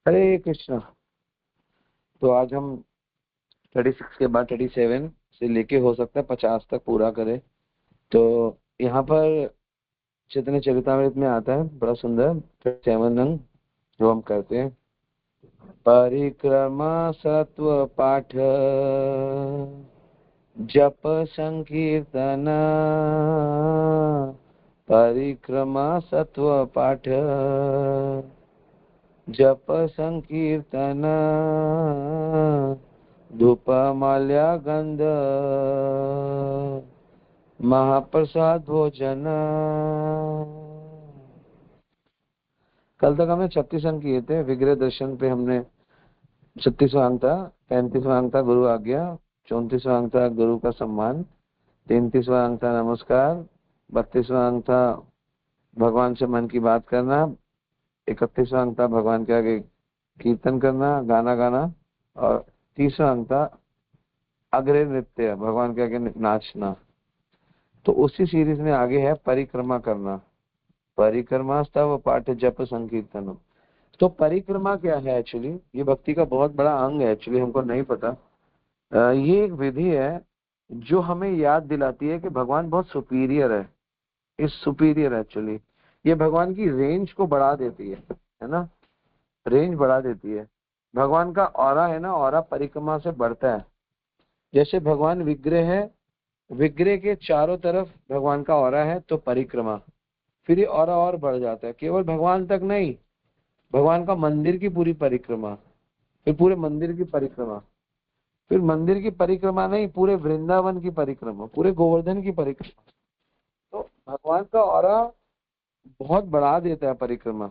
हरे कृष्णा। तो आज हम 36 के बाद 37 से लेके हो सकता है 50 तक पूरा करें। तो यहाँ पर चैतन्य चरितमृत में आता है बड़ा सुंदर 7 अंग जो हम करते हैं। परिक्रमा सत्व पाठ जप संकीर्तन, परिक्रमा सत्व पाठ जप संकीर्तन, धूप माल्या गंध महाप्रसाद भोजन। कल तक हमने 36 अंक किए थे। विग्रह दर्शन पे हमने 36वां अंक था, 35वां अंक था गुरु आज्ञा, 34वां अंक था गुरु का सम्मान, 33वां अंक था नमस्कार, 32वां अंक था भगवान से मन की बात करना, 31वां अंक था भगवान के आगे कीर्तन करना, गाना गाना, और 30वां अंक था अग्रे नृत्य, भगवान के आगे नाचना। तो उसी सीरीज में आगे है परिक्रमा करना। परिक्रमा स्तव पाठ जप संकीर्तन। तो परिक्रमा क्या है एक्चुअली? ये भक्ति का बहुत बड़ा अंग है, एक्चुअली हमको नहीं पता। ये एक विधि है जो हमें याद दिलाती है कि भगवान बहुत सुपीरियर है। इस सुपीरियर एक्चुअली ये भगवान की रेंज को बढ़ा देती है ना, रेंज बढ़ा देती है। भगवान का ऑरा है ना, ऑरा परिक्रमा से बढ़ता है। जैसे भगवान विग्रह है, विग्रह के चारों तरफ भगवान का ऑरा है तो परिक्रमा, फिर ये ऑरा और बढ़ जाता है। केवल भगवान तक नहीं, भगवान का मंदिर की पूरी परिक्रमा, फिर पूरे मंदिर की परिक्रमा, फिर मंदिर की परिक्रमा नहीं, पूरे वृंदावन की परिक्रमा, पूरे गोवर्धन की परिक्रमा। तो भगवान का ऑरा बहुत बढ़ा देता है परिक्रमा।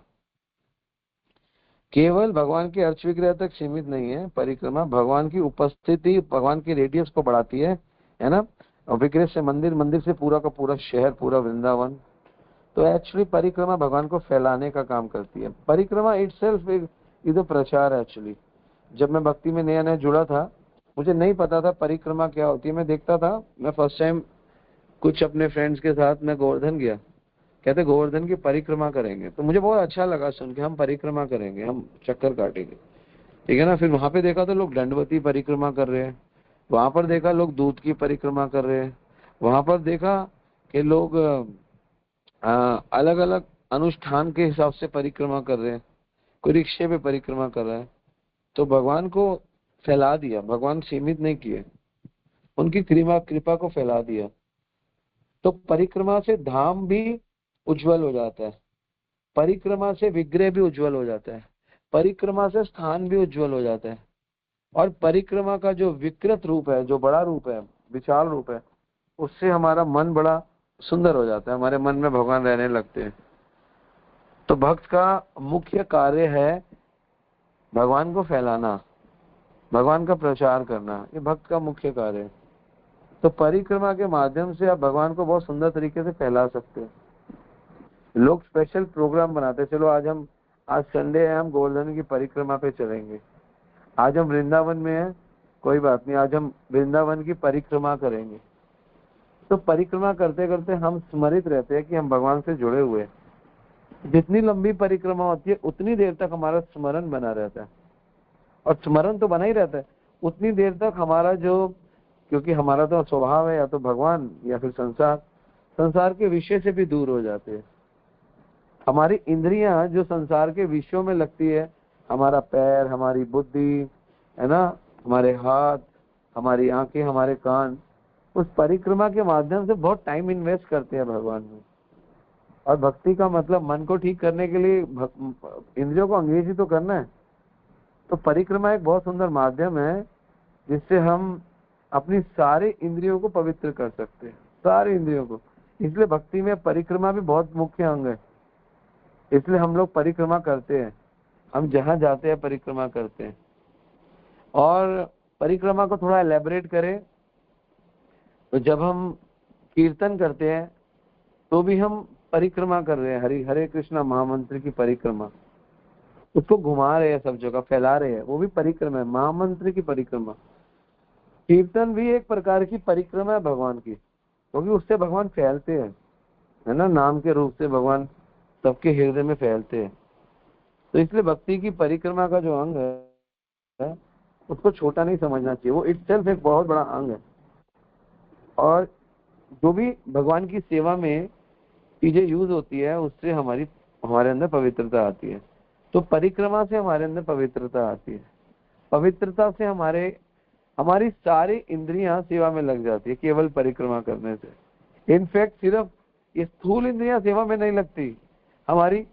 केवल भगवान के अर्च विग्रह तक सीमित नहीं है परिक्रमा, भगवान की उपस्थिति भगवान की रेडियस को बढ़ाती है ना। और विग्रह से मंदिर, मंदिर से पूरा का पूरा शहर, पूरा वृंदावन। तो एक्चुअली परिक्रमा भगवान को फैलाने का काम करती है। परिक्रमा इटसेल्फ एक प्रचार है एक्चुअली। जब मैं भक्ति में नया नया जुड़ा था, मुझे नहीं पता था परिक्रमा क्या होती है। मैं देखता था, मैं फर्स्ट टाइम कुछ अपने फ्रेंड्स के साथ मैं गोवर्धन गया, कहते गोवर्धन की परिक्रमा करेंगे। तो मुझे बहुत अच्छा लगा सुन के, हम परिक्रमा करेंगे, हम चक्कर काटेंगे, ठीक है ना। फिर वहां पे देखा तो लोग दंडवती परिक्रमा कर रहे हैं, वहां पर देखा लोग दूध की परिक्रमा कर रहे हैं, वहां पर देखा कि लोग अलग अलग अनुष्ठान के हिसाब से परिक्रमा कर रहे हैं, कोई रिक्शे पे परिक्रमा कर रहा है। तो भगवान को फैला दिया, भगवान सीमित नहीं किए, उनकी कृपा कृपा को फैला दिया। तो परिक्रमा से धाम भी उज्जवल हो जाता है, परिक्रमा से विग्रह भी उज्जवल हो जाता है, परिक्रमा से स्थान भी उज्जवल हो जाता है। और परिक्रमा का जो विकृत रूप है, जो बड़ा रूप है, विशाल रूप है, उससे हमारा मन बड़ा सुंदर हो जाता है, हमारे मन में भगवान रहने लगते हैं। तो भक्त का मुख्य कार्य है भगवान को फैलाना, भगवान का प्रचार करना, ये भक्त का मुख्य कार्य है। तो परिक्रमा के माध्यम से आप भगवान को बहुत सुंदर तरीके से फैला सकते हैं। लोग स्पेशल प्रोग्राम बनाते हैं, चलो आज संडे है, हम गोवर्धन की परिक्रमा पे चलेंगे, आज हम वृंदावन में हैं, कोई बात नहीं, आज हम वृंदावन की परिक्रमा करेंगे। तो परिक्रमा करते करते हम स्मरित रहते हैं कि हम भगवान से जुड़े हुए हैं। जितनी लंबी परिक्रमा होती है उतनी देर तक हमारा स्मरण बना रहता है, और स्मरण तो बना ही रहता है उतनी देर तक हमारा जो, क्योंकि हमारा तो स्वभाव है या तो भगवान या फिर संसार, संसार के विषय से भी दूर हो जाते हैं। हमारी इंद्रियां जो संसार के विषयों में लगती है, हमारा पैर, हमारी बुद्धि, है ना, हमारे हाथ, हमारी आंखें, हमारे कान, उस परिक्रमा के माध्यम से बहुत टाइम इन्वेस्ट करते हैं भगवान में। और भक्ति का मतलब मन को ठीक करने के लिए इंद्रियों को अंगेज ही तो करना है। तो परिक्रमा एक बहुत सुंदर माध्यम है जिससे हम अपनी सारे इंद्रियों को पवित्र कर सकते हैं, सारे इंद्रियों को। इसलिए भक्ति में परिक्रमा भी बहुत मुख्य अंग है, इसलिए हम लोग परिक्रमा करते हैं, हम जहां जाते हैं परिक्रमा करते हैं। और परिक्रमा को थोड़ा एलेबरेट करें तो जब हम कीर्तन करते हैं तो भी हम परिक्रमा कर रहे हैं, हरि हरे कृष्णा महामंत्र की परिक्रमा, उसको घुमा रहे हैं, सब जगह फैला रहे हैं, वो भी परिक्रमा है, महामंत्र की परिक्रमा। कीर्तन भी एक प्रकार की परिक्रमा है भगवान की, क्योंकि उससे भगवान फैलते हैं, है ना, नाम के रूप से भगवान सबके हृदय में फैलते हैं। तो इसलिए भक्ति की परिक्रमा का जो अंग है उसको छोटा नहीं समझना चाहिए, वो इटसेल्फ एक बहुत बड़ा अंग है। और जो भी भगवान की सेवा में चीजें यूज होती है उससे हमारे अंदर पवित्रता आती है। तो परिक्रमा से हमारे अंदर पवित्रता आती है, पवित्रता से हमारी सारी इंद्रियां सेवा में लग जाती है केवल परिक्रमा करने से। इनफैक्ट सिर्फ ये स्थूल इंद्रियां सेवा में नहीं लगती, हमारी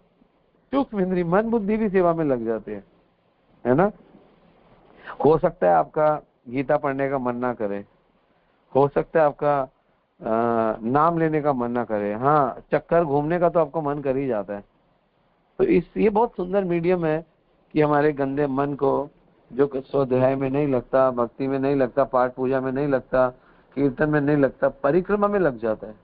सूक्ष्म इंद्रिय मन बुद्धि भी सेवा में लग जाते हैं, है ना। हो सकता है आपका गीता पढ़ने का मन ना करे, हो सकता है आपका नाम लेने का मन ना करे, हाँ चक्कर घूमने का तो आपको मन कर ही जाता है। तो ये बहुत सुंदर मीडियम है कि हमारे गंदे मन को, जो स्वाध्याय में नहीं लगता, भक्ति में नहीं लगता, पाठ पूजा में नहीं लगता, कीर्तन में नहीं लगता, परिक्रमा में लग जाता है।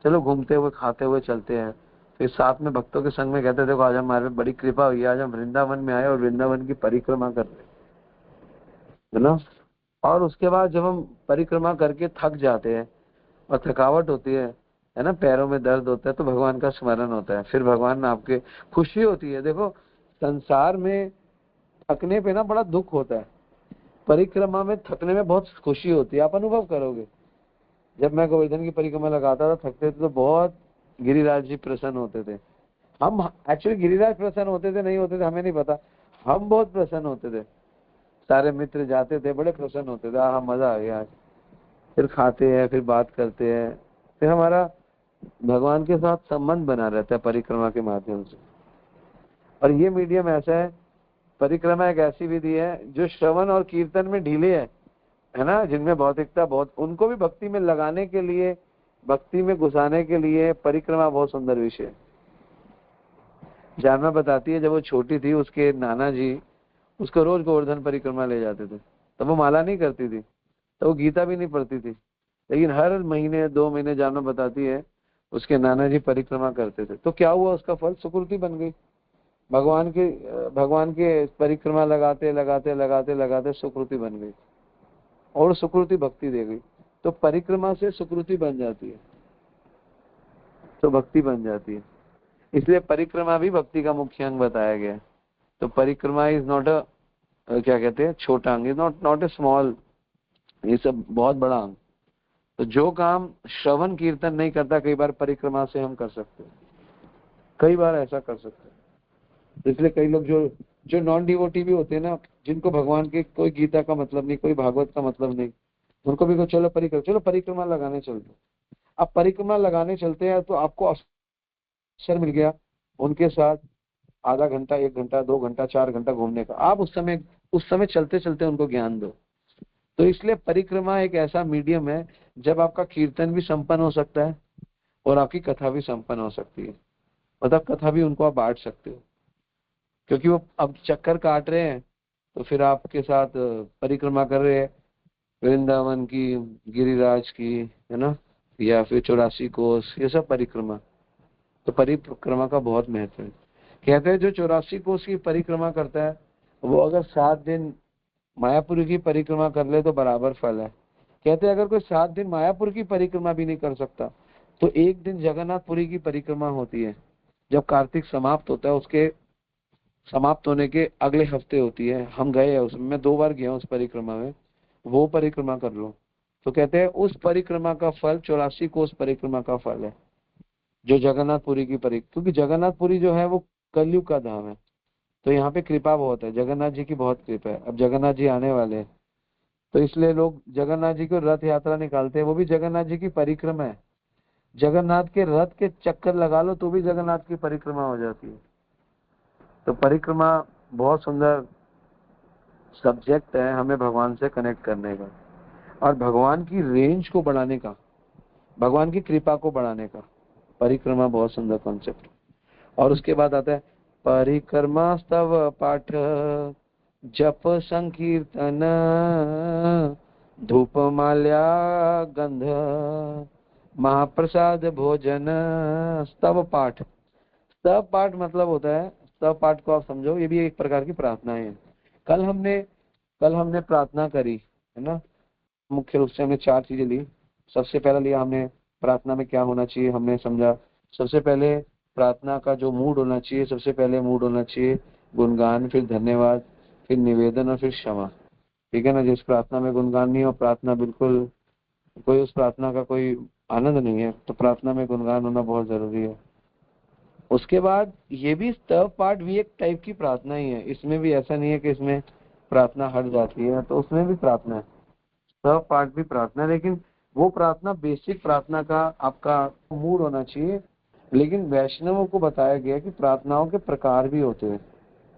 चलो घूमते हुए खाते हुए चलते हैं, फिर साथ में भक्तों के संग में कहते देखो आज हमारे बड़ी कृपा हुई, आज हम वृंदावन में आए और वृंदावन की परिक्रमा कर रहे, है ना। और उसके बाद जब हम परिक्रमा करके थक जाते हैं और थकावट होती है ना, पैरों में दर्द होता है, तो भगवान का स्मरण होता है, फिर भगवान आपके खुशी होती है। देखो संसार में थकने पे ना बड़ा दुख होता है, परिक्रमा में थकने में बहुत खुशी होती है। आप अनुभव करोगे, जब मैं गोवर्धन की परिक्रमा लगाता था थकते थे तो बहुत गिरिराज जी प्रसन्न होते थे। हम एक्चुअली गिरिराज प्रसन्न होते थे नहीं होते थे हमें नहीं पता, हम बहुत प्रसन्न होते थे। सारे मित्र जाते थे, बड़े प्रसन्न होते थे, हाँ मजा आ गया आज। फिर खाते हैं, फिर बात करते हैं, फिर हमारा भगवान के साथ संबंध बना रहता है परिक्रमा के माध्यम से। और ये मीडियम ऐसा है, परिक्रमा एक ऐसी विधि है जो श्रवण और कीर्तन में ढीले है ना, जिनमें भौतिकता बहुत, उनको भी भक्ति में लगाने के लिए, भक्ति में घुसाने के लिए परिक्रमा बहुत सुंदर विषय है। जानना बताती है जब वो छोटी थी उसके नाना जी उसको रोज गोवर्धन परिक्रमा ले जाते थे, तब वो माला नहीं करती थी, तो वो गीता भी नहीं पढ़ती थी, लेकिन हर महीने 2 महीने जानना बताती है उसके नाना जी परिक्रमा करते थे। तो क्या हुआ, उसका फल सुकृति बन गई। भगवान के परिक्रमा लगाते लगाते लगाते लगाते सुकृति बन गई और सुकृति भक्ति दे गई। तो परिक्रमा से सुकृति बन जाती है तो भक्ति बन जाती है, इसलिए परिक्रमा भी भक्ति का मुख्य अंग बताया गया है। तो परिक्रमा इज नॉट अ क्या कहते हैं छोटा अंग, इज नॉट ए स्मॉल, ये सब बहुत बड़ा अंग। तो जो काम श्रवण कीर्तन नहीं करता कई बार परिक्रमा से हम कर सकते हैं, कई बार ऐसा कर सकते हैं। इसलिए कई लोग जो नॉन डिवोटी भी होते हैं ना, जिनको भगवान के कोई गीता का मतलब नहीं, कोई भागवत का मतलब नहीं, उनको भी चलो परिक्रमा लगाने चलते। अब परिक्रमा लगाने चलते हैं तो आपको अवसर मिल गया उनके साथ आधा घंटा, 1 घंटा, 2 घंटा, 4 घंटा घूमने का। आप उस समय चलते चलते उनको ज्ञान दो। तो इसलिए परिक्रमा एक ऐसा मीडियम है जब आपका कीर्तन भी संपन्न हो सकता है और आपकी कथा भी संपन्न हो सकती है, मतलब कथा भी उनको आप बांट सकते हो, क्योंकि वो अब चक्कर काट रहे हैं तो फिर आपके साथ परिक्रमा कर रहे हैं वृंदावन की, गिरिराज की, है ना, या फिर 84 कोस, ये सब परिक्रमा। तो परिक्रमा का बहुत महत्व है। कहते हैं जो 84 कोस की परिक्रमा करता है वो अगर 7 दिन मायापुर की परिक्रमा कर ले तो बराबर फल है। कहते हैं अगर कोई 7 दिन मायापुर की परिक्रमा भी नहीं कर सकता तो 1 दिन जगन्नाथपुरी की परिक्रमा होती है, जब कार्तिक समाप्त होता है उसके समाप्त होने के अगले हफ्ते होती है। हम गए हैं उसमें, मैं 2 बार गया हूँ उस परिक्रमा में, वो परिक्रमा कर लो। तो कहते हैं उस परिक्रमा का फल 84 कोस परिक्रमा का फल है, जो जगन्नाथपुरी की क्योंकि जगन्नाथपुरी जो है वो कलयुग का धाम है, तो यहाँ पे कृपा बहुत है, जगन्नाथ जी की बहुत कृपा है। अब जगन्नाथ जी आने वाले हैं तो इसलिए लोग जगन्नाथ जी को रथ यात्रा निकालते हैं, वो भी जगन्नाथ जी की परिक्रमा है। जगन्नाथ के रथ के चक्कर लगा लो तो भी जगन्नाथ की परिक्रमा हो जाती है। तो परिक्रमा बहुत सुंदर सब्जेक्ट है हमें भगवान से कनेक्ट करने का और भगवान की रेंज को बढ़ाने का, भगवान की कृपा को बढ़ाने का। परिक्रमा बहुत सुंदर कॉन्सेप्ट। और उसके बाद आता है परिक्रमा स्तव पाठ जप संकीर्तन धूप माल्या गंध महाप्रसाद भोजन स्तव पाठ। स्तव पाठ मतलब होता है, स्तव पाठ को आप समझो ये भी एक प्रकार की प्रार्थना है। कल हमने प्रार्थना करी है ना, मुख्य रूप से हमने 4 चीजें ली। सबसे पहला लिया हमने प्रार्थना में क्या होना चाहिए, हमने समझा सबसे पहले प्रार्थना का जो मूड होना चाहिए, सबसे पहले मूड होना चाहिए गुणगान, फिर धन्यवाद, फिर निवेदन और फिर क्षमा। ठीक है ना। जिस प्रार्थना में गुणगान नहीं हो, प्रार्थना बिल्कुल कोई, उस प्रार्थना का कोई आनंद नहीं है। तो प्रार्थना में गुणगान होना बहुत जरूरी है। उसके बाद ये भी स्तव पाठ भी एक टाइप की प्रार्थना ही है। इसमें भी ऐसा नहीं है कि इसमें प्रार्थना हट जाती है, तो उसमें भी प्रार्थना है। स्तव पाठ भी प्रार्थना है, लेकिन वो प्रार्थना बेसिक प्रार्थना का आपका मूड होना चाहिए। लेकिन वैष्णवों को बताया गया कि प्रार्थनाओं के प्रकार भी होते हैं।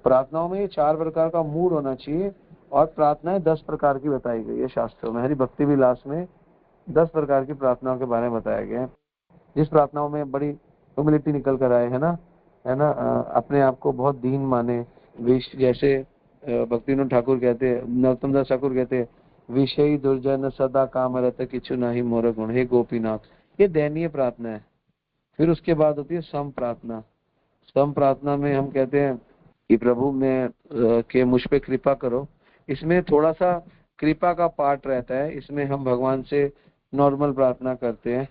प्रार्थनाओं में ये 4 प्रकार का मूड होना चाहिए, और प्रार्थनाएं 10 प्रकार की बताई गई है शास्त्रों में। हरि भक्ति विलास में 10 प्रकार की प्रार्थनाओं के बारे में बताया गया है, जिस प्रार्थनाओं में बड़ी ह्यूमिलिटी निकल कर आए, है ना, अपने आप को बहुत दीन माने। विष जैसे भक्तिविनोद ठाकुर कहते हैं, नरोत्तम दास ठाकुर कहते हैं, विषयी दुर्जन सदा काम रत किछु नाही मोर गुण, हे गोपीनाथ। ये दयनीय प्रार्थना है। फिर उसके बाद होती है सम प्रार्थना। सम प्रार्थना में हम कहते हैं कि प्रभु में के मुझ पे कृपा करो। इसमें थोड़ा सा कृपा का पार्ट रहता है। इसमें हम भगवान से नॉर्मल प्रार्थना करते हैं।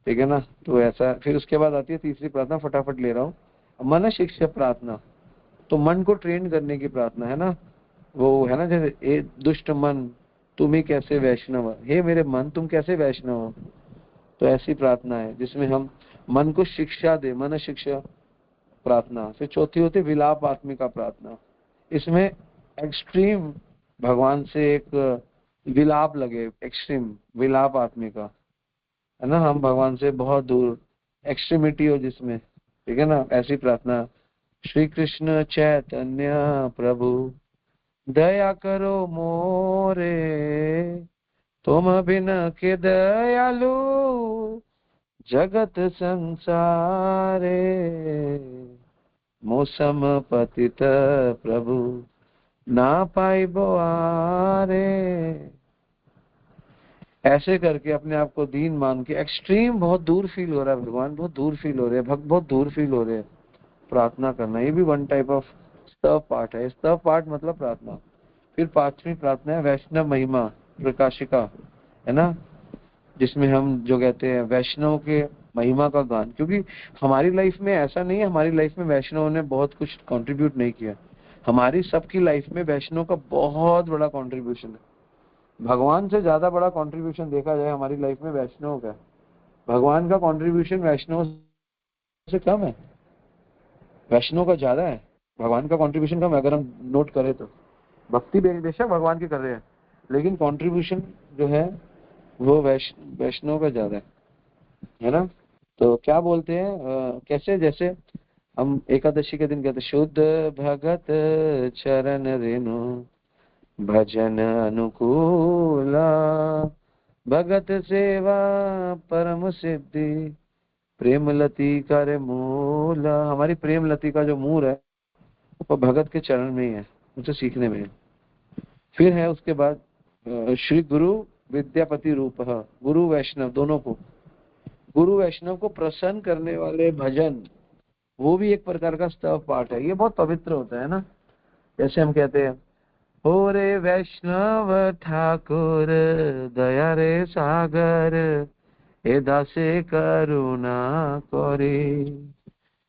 ठीक है ना। तो ऐसा, फिर उसके बाद आती है तीसरी प्रार्थना, फटाफट ले रहा हूँ, मन शिक्षा प्रार्थना। तो मन को ट्रेन करने की प्रार्थना है ना। वो है ना, जैसे ए दुष्ट मन तुम ही कैसे वैष्णव, हे मेरे मन तुम कैसे वैष्णव हो। तो ऐसी प्रार्थना है जिसमें हम मन को शिक्षा दे, मन शिक्षा प्रार्थना। फिर चौथी होती विलाप आत्मिका प्रार्थना। इसमें एक्सट्रीम भगवान से एक विलाप लगे, एक्सट्रीम विलाप आत्मिका, है ना। हम भगवान से बहुत दूर, एक्सट्रीमिटी हो जिसमें। ठीक है ना। ऐसी प्रार्थना, श्री कृष्ण चैतन्य प्रभु दया करो मोरे, तुम बिन के दयालु जगत संसारे, मौसम पतित प्रभु ना पाई बोआरे। ऐसे करके अपने आप को दीन मान के, एक्सट्रीम बहुत दूर फील हो रहा है, भगवान बहुत दूर फील हो रहे हैं, भक्त बहुत दूर फील हो रहे हैं, प्रार्थना करना। ये भी वन टाइप ऑफ स्तव पाठ है। स्तव पाठ मतलब प्रार्थना। फिर पांचवी प्रार्थना है वैष्णव महिमा प्रकाशिका, है ना, जिसमें हम जो कहते हैं वैष्णव के महिमा का गान। क्योंकि हमारी लाइफ में ऐसा नहीं है, हमारी लाइफ में वैष्णव ने बहुत कुछ कंट्रीब्यूट नहीं किया। हमारी सबकी लाइफ में वैष्णव का बहुत बड़ा कंट्रीब्यूशन है। भगवान से ज्यादा बड़ा कंट्रीब्यूशन देखा जाए हमारी लाइफ में वैष्णव का। भगवान का कंट्रीब्यूशन वैष्णव से कम है, वैष्णव का ज्यादा है। भगवान का कंट्रीब्यूशन कम है अगर हम नोट करें तो। भक्ति बेशक भगवान की कर रहे हैं, लेकिन कंट्रीब्यूशन जो है वो वैष्णव का ज्यादा है ना। तो क्या बोलते हैं, कैसे, जैसे हम एकादशी के दिन कहते शुद्ध भगत चरण रेणु भजन अनुकूला, भगत सेवा परम सिद्धि प्रेम लती कर मूला। हमारी प्रेम लती का जो मूल है वो भगत के चरण में ही है, उनसे सीखने में है। फिर है उसके बाद श्री गुरु विद्यापति रूप, गुरु वैष्णव दोनों को, गुरु वैष्णव को प्रसन्न करने वाले भजन, वो भी एक प्रकार का स्तव पाठ है। ये बहुत पवित्र होता है ना। जैसे हम कहते हैं, हो रे वैष्णव ठाकुर दया रे सागर, हे दासे करुणा करे।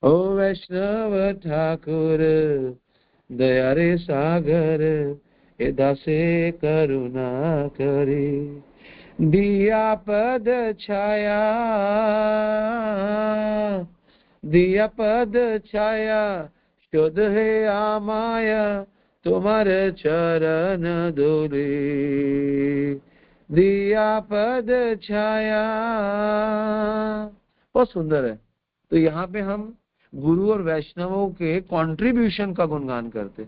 ओ वैष्णव ठाकुर दया रे सागर, हे दासे करुणा करे। दिया पद छाया, दिया पद छाया, शुद्ध है आमाया, तुम्हारे चरण धूले। दिया पद छाया, बहुत सुंदर है। तो यहाँ पे हम गुरु और वैष्णवों के कंट्रीब्यूशन का गुणगान करते।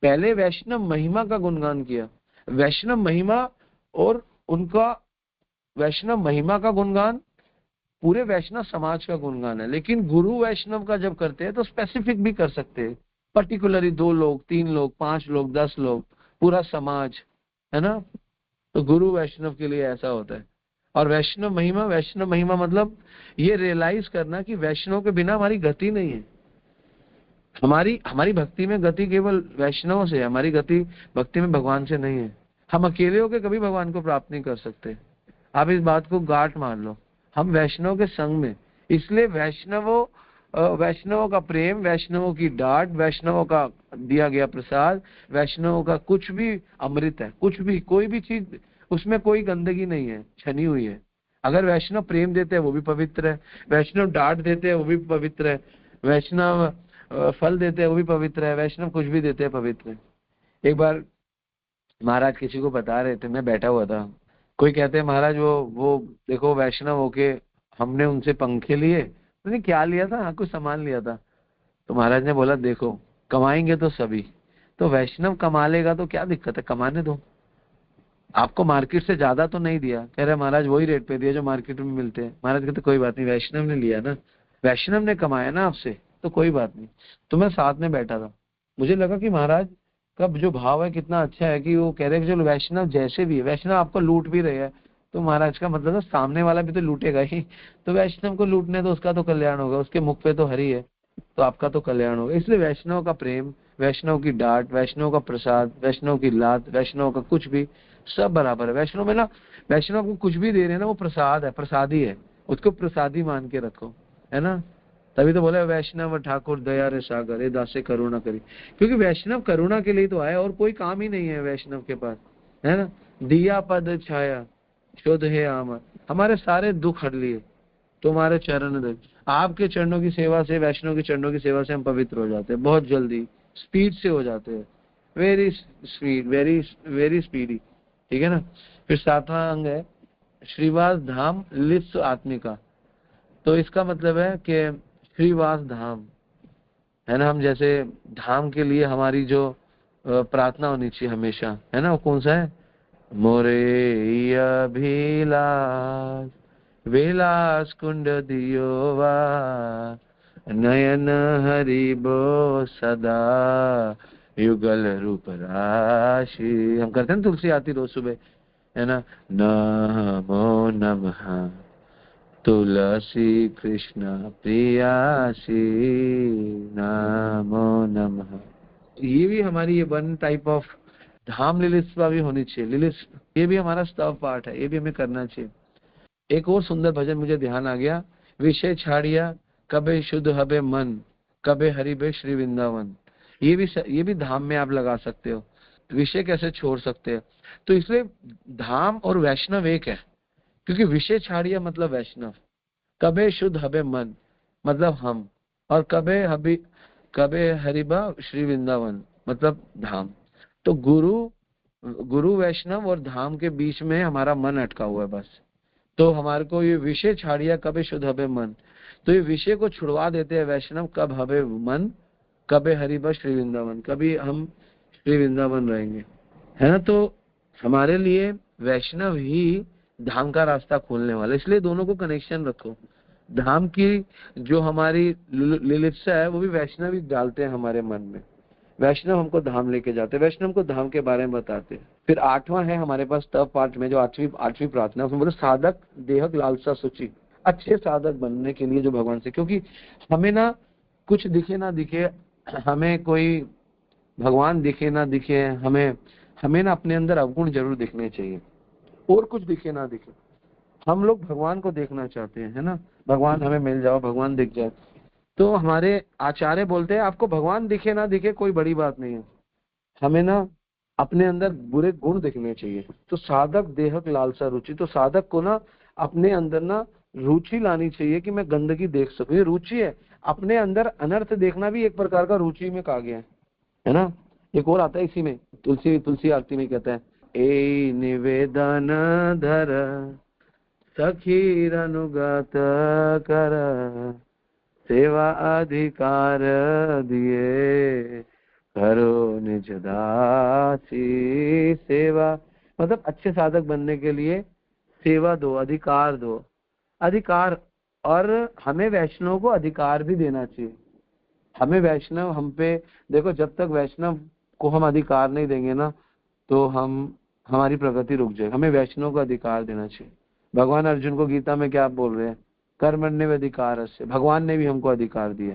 पहले वैष्णव महिमा का गुणगान किया, वैष्णव महिमा और उनका वैष्णव महिमा का गुणगान पूरे वैष्णव समाज का गुणगान है। लेकिन गुरु वैष्णव का जब करते हैं तो स्पेसिफिक भी कर सकते हैं, पर्टिकुलरली 2 लोग, 3 लोग, 5 लोग, 10 लोग, पूरा समाज, है ना। तो गुरु वैष्णव के लिए ऐसा होता है। और वैष्णव महिमा मतलब ये रियलाइज करना कि वैष्णव के बिना हमारी गति नहीं है। हमारी भक्ति में गति केवल वैष्णव से है, हमारी गति भक्ति में भगवान से नहीं है। हम अकेले होकर कभी भगवान को प्राप्त नहीं कर सकते। आप इस बात को गांठ मार लो, हम वैष्णव के संग में। इसलिए वैष्णवों वैष्णवों का प्रेम, वैष्णवों की डांट, वैष्णवों का दिया गया प्रसाद, वैष्णवों का कुछ भी अमृत है, कुछ भी, कोई भी चीज उसमें कोई गंदगी नहीं है, छनी हुई है। अगर वैष्णव प्रेम देते हैं वो भी पवित्र है, वैष्णव डांट देते हैं वो भी पवित्र है, वैष्णव फल देते हैं वो भी पवित्र है, वैष्णव कुछ भी देते हैं पवित्र है। एक बार महाराज किसी को बता रहे थे, मैं बैठा हुआ था, कोई कहते हैं महाराज वो देखो वैष्णव होके हमने उनसे पंखे लिए, मैंने क्या लिया था, हाँ कुछ सामान लिया था। तो महाराज ने बोला देखो कमाएंगे तो सभी, तो वैष्णव कमा लेगा तो क्या दिक्कत है, कमाने दो, आपको मार्केट से ज्यादा तो नहीं दिया। कह रहे महाराज वही रेट पे दिया जो मार्केट में मिलते हैं। महाराज कहते कोई बात नहीं, वैष्णव ने लिया ना, वैष्णव ने कमाया ना आपसे, तो कोई बात नहीं। तो मैं साथ में बैठा था, मुझे लगा कि महाराज का जो भाव है कितना अच्छा है कि वो कह रहे हैं कि चलो वैष्णव जैसे भी है, वैष्णव आपको लूट भी रहे हैं, तो महाराज का मतलब है सामने वाला भी तो लूटेगा ही, तो वैष्णव को लूटने तो उसका तो कल्याण होगा, उसके मुख पे तो हरि है, तो आपका तो कल्याण होगा। इसलिए वैष्णव का प्रेम, वैष्णव की डांट, वैष्णव का प्रसाद, वैष्णव की लात, वैष्णव का कुछ भी, सब बराबर है। वैष्णव में ना, वैष्णव को कुछ भी दे रहे हैं ना वो प्रसाद है, प्रसादी है, उसको प्रसादी मान के रखो, है ना। तभी तो बोले वैष्णव ठाकुर दया रे सागर, ये दासे करुणा करी, क्योंकि वैष्णव करुणा के लिए तो आया, और कोई काम ही नहीं है वैष्णव के पास, है ना। दिया पद छाया शुद्ध है आमर, हमारे सारे दुख हट लिए तुम्हारे चरण दे, आपके चरणों की सेवा से, वैष्णव के चरणों की सेवा से हम पवित्र हो जाते हैं, बहुत जल्दी, स्पीड से हो जाते हैं, very speed, very very speedy, ठीक है ना। फिर सातवां अंग है श्रीवास धाम लिप्स आत्मिका। तो इसका मतलब है कि श्रीवास धाम, है ना, हम जैसे धाम के लिए हमारी जो प्रार्थना होनी चाहिए हमेशा, है ना, वो कौन सा है, मोरे अभिलाष विलास कुंड दियोवा नयन हरिबो सदा युगल रूप राशि। हम करते हैं तुलसी आती रोज सुबह, है ना, नमो नमः तुलसी कृष्ण प्रियासी नमो नमः। ये भी हमारी ये वन टाइप ऑफ धाम लिलिस्वा भी होनी चाहिए, लिलिस ये भी हमारा स्तव पाठ है, ये भी हमें करना चाहिए। एक और सुंदर भजन मुझे ध्यान आ गया, विषय छाड़िया कबे शुद्ध हबे मन, कबे हरिबे श्री वृंदावन। ये भी धाम में आप लगा सकते हो, विषय कैसे छोड़ सकते हैं। तो इसलिए धाम और वैष्णव एक है, क्योंकि विषय छाड़िया मतलब वैष्णव, कबे शुद्ध हबे मन मतलब हम, और कबे हरिबा श्री वृंदावन मतलब धाम। तो गुरु वैष्णव और धाम के बीच में हमारा मन अटका हुआ है बस। तो हमारे को ये विषय छाड़िया कबे शुद्ध हबे मन, तो ये विषय को छुड़वा देते हैं वैष्णव, कब हबे मन, कबे हरिबा श्री वृंदावन, कभी हम श्री वृंदावन रहेंगे, है ना। तो हमारे लिए वैष्णव ही धाम का रास्ता खोलने वाला, इसलिए दोनों को कनेक्शन रखो। धाम की जो हमारी लिलिप्सा है वो भी वैष्णव ही डालते हैं हमारे मन में, वैष्णव हमको धाम लेके जाते हैं, वैष्णव को धाम के बारे में बताते हैं। फिर आठवां है हमारे पास तप पाठ में जो आठवीं प्रार्थना, उसमें बोले साधक देहक लालसा सूची, अच्छे साधक बनने के लिए जो भगवान से, क्योंकि हमें ना कुछ दिखे ना दिखे, हमें कोई भगवान दिखे ना दिखे, हमें ना अपने अंदर अवगुण जरूर दिखने चाहिए, और कुछ दिखे ना दिखे, हम लोग भगवान को देखना चाहते हैं, है ना, भगवान हमें मिल जाओ, भगवान दिख जाए। तो हमारे आचार्य बोलते हैं आपको भगवान दिखे ना दिखे कोई बड़ी बात नहीं है, हमें ना अपने अंदर बुरे गुण दिखने चाहिए। तो साधक देहक लालसा रुचि, तो साधक को ना अपने अंदर ना रुचि लानी चाहिए कि मैं गंदगी देख सकूं, ये रुचि है, अपने अंदर अनर्थ देखना भी एक प्रकार का रुचि में कहा गया है ना। एक और आता है इसी में, तुलसी आरती में कहता है, ए निवेदन धर सखीर अनुगत कर सेवा अधिकार दिए करो निज दासी सेवा, मतलब अच्छे साधक बनने के लिए सेवा दो, अधिकार दो, अधिकार। और हमें वैष्णव को अधिकार भी देना चाहिए, हमें वैष्णव हम पे, देखो जब तक वैष्णव को हम अधिकार नहीं देंगे ना तो हमारी प्रगति रुक जाएगी, हमें वैष्णव को अधिकार देना चाहिए। भगवान अर्जुन को गीता में क्या बोल रहे हैं, कर्मण्य अधिकार से, भगवान ने भी हमको अधिकार दिया,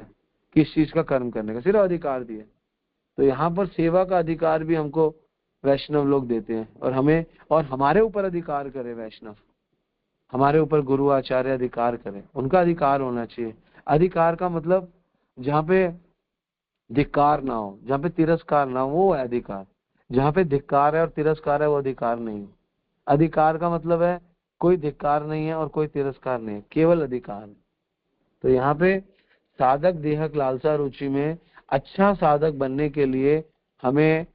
किस चीज का, कर्म करने का, सिर्फ अधिकार दिया। तो यहाँ पर सेवा का अधिकार भी हमको वैष्णव लोग देते हैं, और हमारे ऊपर अधिकार करे वैष्णव, हमारे ऊपर गुरु आचार्य अधिकार करें, उनका अधिकार होना चाहिए। अधिकार का मतलब जहाँ पे धिक्कार ना हो, जहाँ पे तिरस्कार ना हो, वो है अधिकार। जहाँ पे धिक्कार है और तिरस्कार है वो अधिकार नहीं है। अधिकार का मतलब है कोई धिक्कार नहीं है और कोई तिरस्कार नहीं है, केवल अधिकार है। तो यहाँ पे साधक देहक लालसा रुचि में अच्छा साधक बनने के लिए हमें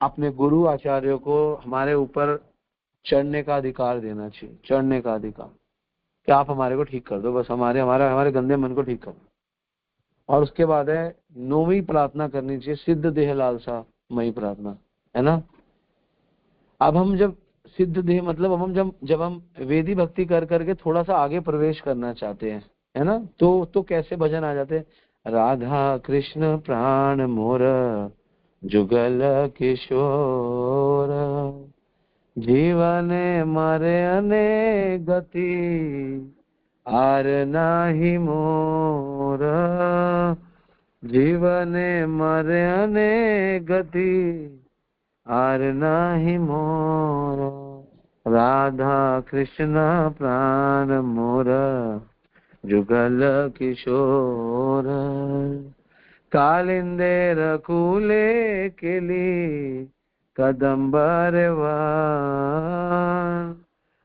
अपने गुरु आचार्यों को हमारे ऊपर चढ़ने का अधिकार देना चाहिए, चढ़ने का अधिकार कि आप हमारे को ठीक कर दो, बस हमारे हमारे हमारे गंदे मन को ठीक कर दो। और उसके बाद है 9वीं प्रार्थना करनी चाहिए, सिद्ध देह लालसा मई प्रार्थना, है ना। अब हम जब सिद्ध देह मतलब हम जब हम वेदी भक्ति कर करके थोड़ा सा आगे प्रवेश करना चाहते हैं, है ना, तो कैसे भजन आ जाते हैं, राधा कृष्ण प्राण मोर जुगल किशोर, जीवने मरे अने गति आर नाही मोर, जीवने मरे अने गति आर नाही मोर, राधा कृष्ण प्राण मोर जुगल किशोर, कालिंदे रकुले केली कदम्बर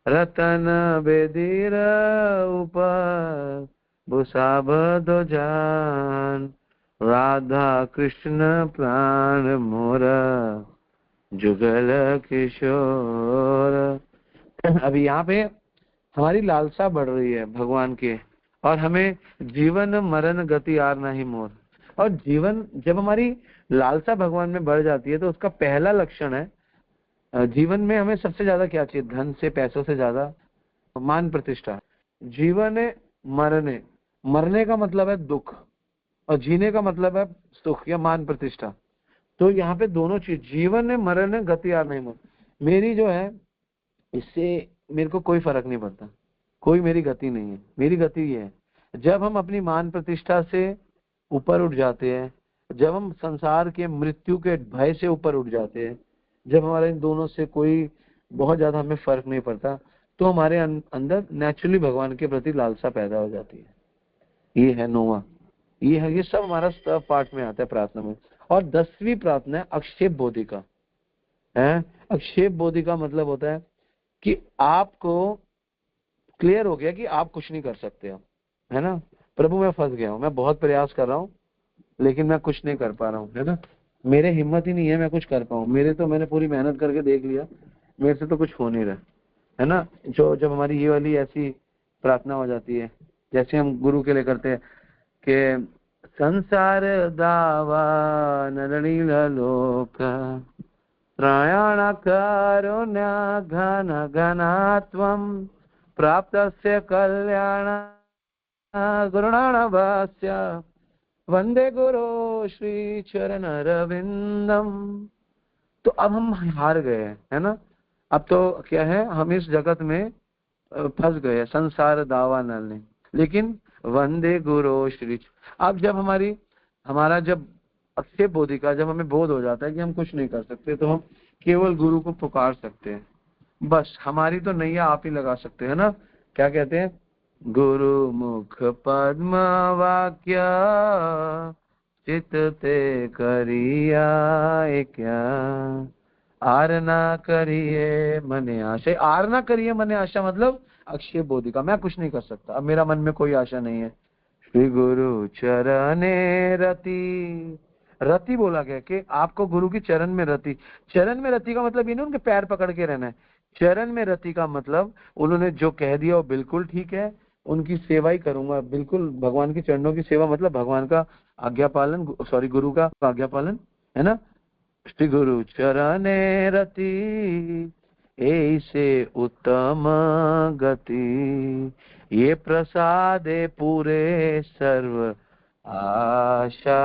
रतन बेदीर ऊपर बुसाब दो जान, राधा कृष्ण प्राण मोर जुगल किशोर। अभी यहाँ पे हमारी लालसा बढ़ रही है भगवान के, और हमें जीवन मरण गति आर नहीं मोर। और जीवन जब हमारी लालसा भगवान में बढ़ जाती है तो उसका पहला लक्षण है, जीवन में हमें सबसे ज्यादा क्या चाहिए, धन से पैसों से ज्यादा मान प्रतिष्ठा। जीवन मरने, मरने का मतलब है दुख और जीने का मतलब है सुख या मान प्रतिष्ठा। तो यहाँ पे दोनों चीज, जीवन है मरण है गति आर नहीं मोर। मेरी जो है इससे मेरे को कोई फर्क नहीं पड़ता, कोई मेरी गति नहीं है, मेरी गति ये है जब हम अपनी मान प्रतिष्ठा से ऊपर उठ जाते हैं, जब हम संसार के मृत्यु के भय से ऊपर उठ जाते हैं, जब हमारे इन दोनों से कोई बहुत ज्यादा हमें फर्क नहीं पड़ता, तो हमारे अंदर नेचुरली भगवान के प्रति लालसा पैदा हो जाती है। ये है 9वां, ये है, ये सब हमारा स्तव पाठ में आता है प्रार्थना में। और 10वीं प्रार्थना है अक्षेप बोधिका है। अक्षेप बोधिका मतलब होता है कि आपको क्लियर हो गया कि आप कुछ नहीं कर सकते हो, है ना, प्रभु मैं फंस गया हूँ, मैं बहुत प्रयास कर रहा हूँ लेकिन मैं कुछ नहीं कर पा रहा हूँ, है ना, मेरे हिम्मत ही नहीं है मैं कुछ कर पाऊँ, मैंने पूरी मेहनत करके देख लिया, मेरे से तो कुछ हो नहीं रहा, है ना। जब हमारी ये वाली ऐसी प्रार्थना हो जाती है, जैसे हम गुरु के लिए करते हैं कि संसार दावा नरणील लोक त्रयाण करुण्या घन घनात्वं प्राप्तस्य कल्याण गुरुणानवास्य वंदे गुरु श्री चरण अरविंदम। तो अब हम हार गए, है ना, अब तो क्या है, हम इस जगत में फंस गए, संसार दावा नलने, लेकिन वंदे गुरु श्री। अब जब हमारा जब अक्षेप बोधिका, जब हमें बोध हो जाता है कि हम कुछ नहीं कर सकते, तो हम केवल गुरु को पुकार सकते हैं, बस हमारी तो नैया आप ही लगा सकते हैं ना। क्या कहते हैं, गुरु मुख पद्म वाक्य चित ते करिया क्या, आर ना करिए मने आशा। आर ना करिए मने आशा मतलब अक्षय बोधिका, मैं कुछ नहीं कर सकता, अब मेरा मन में कोई आशा नहीं है। श्री गुरु चरणे रति, रति बोला गया कि आपको गुरु की चरण में रति। चरण में रति का मतलब ये नहीं उनके पैर पकड़ के रहना है, चरण में रति का मतलब उन्होंने जो कह दिया वो बिल्कुल ठीक है, उनकी सेवा ही करूंगा, बिल्कुल भगवान के चरणों की सेवा, मतलब भगवान का आज्ञा पालन, सॉरी गुरु का आज्ञा पालन, है ना। श्री गुरु चरणे रति ऐसे उत्तम गति, ये प्रसादे पूरे सर्व आशा।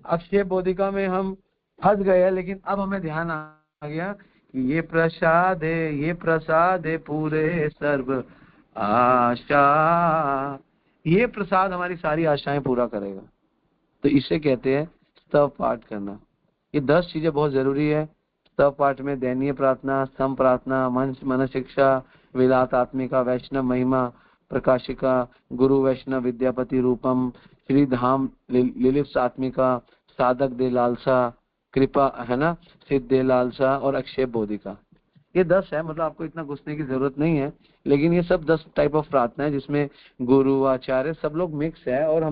अक्षय बोधिका में हम फंस गए, लेकिन अब हमें ध्यान आ गया कि ये प्रसाद है पूरे सर्व आशा, ये प्रसाद हमारी सारी आशाएं पूरा करेगा। तो इसे कहते हैं स्तव पाठ करना। ये 10 चीजें बहुत जरूरी है स्तव पाठ में, दैनीय प्रार्थना, सम प्रार्थना, मन शिक्षा, विलातात्मिका, वैष्णव महिमा प्रकाशिका, गुरु वैष्णव विद्यापति रूपम, श्री धाम लिलिप्स आत्मिका, साधक दे लालसा, कृपा है ना, सिद्ध दे लालसा और अक्षय बोधिका। ये 10 है, मतलब आपको इतना घुसने की जरूरत नहीं है, लेकिन ये सब 10 टाइप ऑफ प्रार्थना है जिसमें गुरु आचार्य सब लोग मिक्स है। और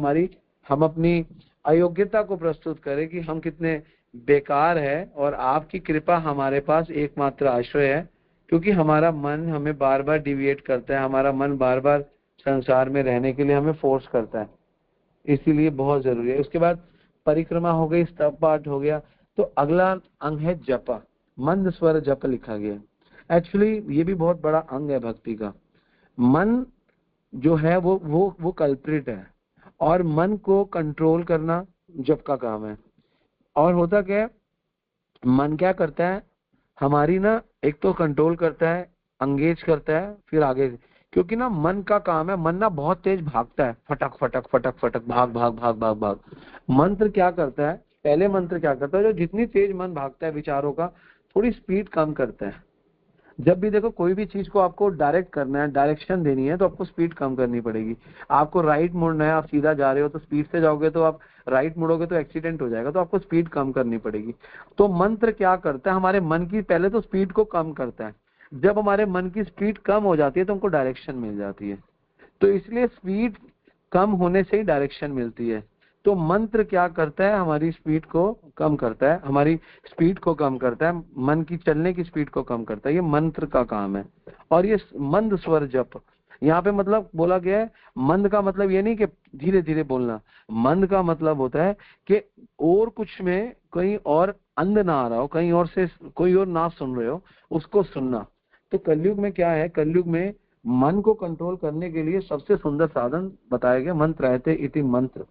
हम अपनी अयोग्यता को प्रस्तुत करें कि हम कितने बेकार है और आपकी कृपा हमारे पास एकमात्र आश्रय है, क्योंकि हमारा मन हमें बार बार डिविएट करता है, हमारा मन बार बार संसार में रहने के लिए हमें फोर्स करता है, इसीलिए बहुत जरूरी है। उसके बाद परिक्रमा हो गई, स्तव पाठ हो गया। तो अगला अंग है जप, मंद स्वर जप लिखा गया। एक्चुअली ये भी बहुत बड़ा अंग है भक्ति का। मन जो है वो कल्प्रिट है, और मन को कंट्रोल करना जप का काम है। और होता क्या है, मन क्या करता है हमारी ना, एक तो कंट्रोल करता है, अंगेज करता है, फिर आगे, क्योंकि ना मन का काम है, मन ना बहुत तेज भागता है, फटक फटक फटक फटक, भाग भाग भाग भाग भाग। मंत्र क्या करता है, पहले मंत्र क्या करता है, जो जितनी तेज मन भागता है विचारों का, थोड़ी स्पीड कम करता है। जब भी देखो कोई भी चीज को आपको डायरेक्ट करना है, डायरेक्शन देनी है, तो आपको स्पीड कम करनी पड़ेगी। आपको राइट मुड़ना है, आप सीधा जा रहे हो तो स्पीड से जाओगे, तो आप राइट मुड़ोगे तो एक्सीडेंट हो जाएगा, तो आपको स्पीड कम करनी पड़ेगी। तो मंत्र क्या करता है, हमारे मन की पहले तो स्पीड को कम करता है। जब हमारे मन की स्पीड कम हो जाती है तो हमको डायरेक्शन मिल जाती है। तो इसलिए स्पीड कम होने से ही डायरेक्शन मिलती है। तो मंत्र क्या करता है, हमारी स्पीड को कम करता है, हमारी स्पीड को कम करता है, मन की चलने की स्पीड को कम करता है। ये मंत्र का काम है। और ये मंद स्वर जप, यहाँ पे मतलब बोला गया है, मंद का मतलब ये नहीं कि धीरे धीरे बोलना, मंद का मतलब होता है कि और कुछ में कहीं और अंध ना आ रहा हो, कहीं और से कोई और ना सुन रहे हो, उसको सुनना। तो कलयुग में क्या है, कलयुग में मन को कंट्रोल करने के लिए सबसे सुंदर साधन बताया गया, मंत्र रहते इति मंत्र।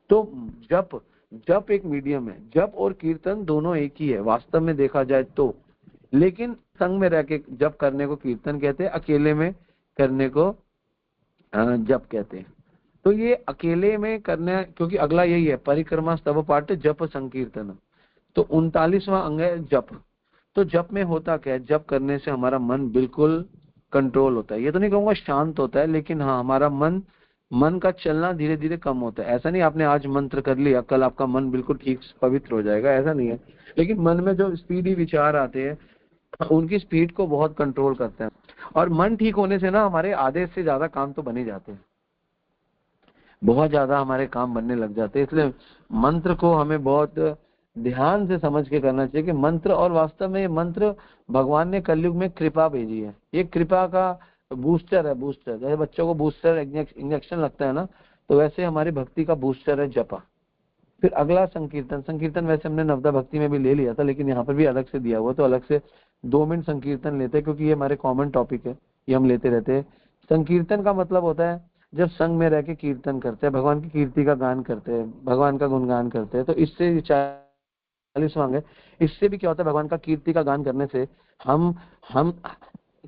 तो जप एक मीडियम है, जप और कीर्तन दोनों एक ही है वास्तव में देखा जाए तो। लेकिन संग में रह के जप करने को कीर्तन कहते हैं, अकेले में करने को जप कहते हैं। तो ये अकेले में करना, क्योंकि अगला यही है, परिक्रमा स्तव पाठ जप संकीर्तन। तो 39वां अंग है जप। तो जप में होता क्या है, जप करने से हमारा मन बिल्कुल कंट्रोल होता है। ये तो नहीं कहूंगा शांत होता है, लेकिन हाँ, हमारा मन का चलना धीरे धीरे कम होता है। ऐसा नहीं आपने आज मंत्र कर लिया कल आपका मन बिल्कुल ठीक पवित्र हो जाएगा, ऐसा नहीं है। लेकिन मन में जो स्पीडी विचार आते हैं उनकी स्पीड को बहुत कंट्रोल करते हैं। और मन ठीक होने से ना हमारे आधे से ज्यादा काम तो बने जाते हैं, बहुत ज्यादा हमारे काम बनने लग जाते हैं। इसलिए मंत्र को हमें बहुत ध्यान से समझ के करना चाहिए कि मंत्र, और वास्तव में ये मंत्र भगवान ने कलयुग में कृपा भेजी है। ये कृपा का बूस्टर है, बूस्टर जैसे बच्चों को बूस्टर इंजेक्शन लगता है ना, तो वैसे हमारी भक्ति का बूस्टर है जपा। फिर अगला संकीर्तन। संकीर्तन वैसे हमने नवदा भक्ति में भी ले लिया था, लेकिन यहाँ पर भी अलग से दिया हुआ, तो अलग से 2 मिनट संकीर्तन लेते हैं, क्योंकि ये हमारे कॉमन टॉपिक है, ये हम लेते रहते हैं। संकीर्तन का मतलब होता है जब संग में रह के कीर्तन करते हैं, भगवान की कीर्ति का गान करते हैं, भगवान का गुणगान करते हैं। तो इससे 40वां अंग है। इससे भी क्या होता है, भगवान का कीर्ति का गान करने से हम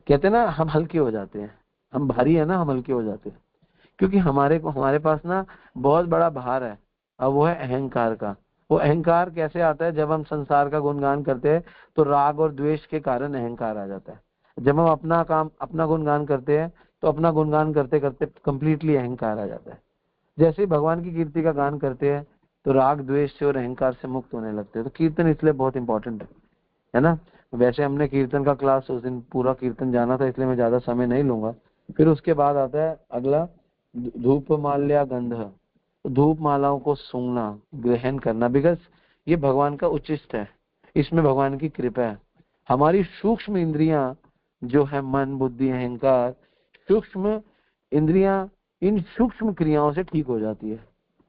कहते हैं ना, हम हल्के हो जाते हैं। हम भारी है ना, हम हल्के हो जाते हैं, क्योंकि हमारे पास ना बहुत बड़ा भार है, और वो है अहंकार का। वो अहंकार कैसे आता है, जब हम संसार का गुणगान करते हैं तो राग और द्वेष के कारण अहंकार आ जाता है। जब हम अपना काम, अपना गुणगान करते हैं, तो अपना गुणगान करते करते कंप्लीटली अहंकार आ जाता है। जैसे ही भगवान की कीर्ति का गान करते हैं तो राग द्वेष से और अहंकार से मुक्त होने लगते हैं। तो कीर्तन इसलिए बहुत इंपॉर्टेंट है ना। वैसे हमने कीर्तन का क्लास उस दिन पूरा कीर्तन जाना था, इसलिए मैं ज्यादा समय नहीं लूंगा। फिर उसके बाद आता है अगला धूप माल्या गंध। धूप मालाओं को सूंघना, ग्रहण करना, बिकॉज ये भगवान का उच्चिष्ट है, इसमें भगवान की कृपा है। हमारी सूक्ष्म इंद्रियां जो है, मन बुद्धि अहंकार, सूक्ष्म इंद्रियां इन सूक्ष्म क्रियाओं से ठीक हो जाती है।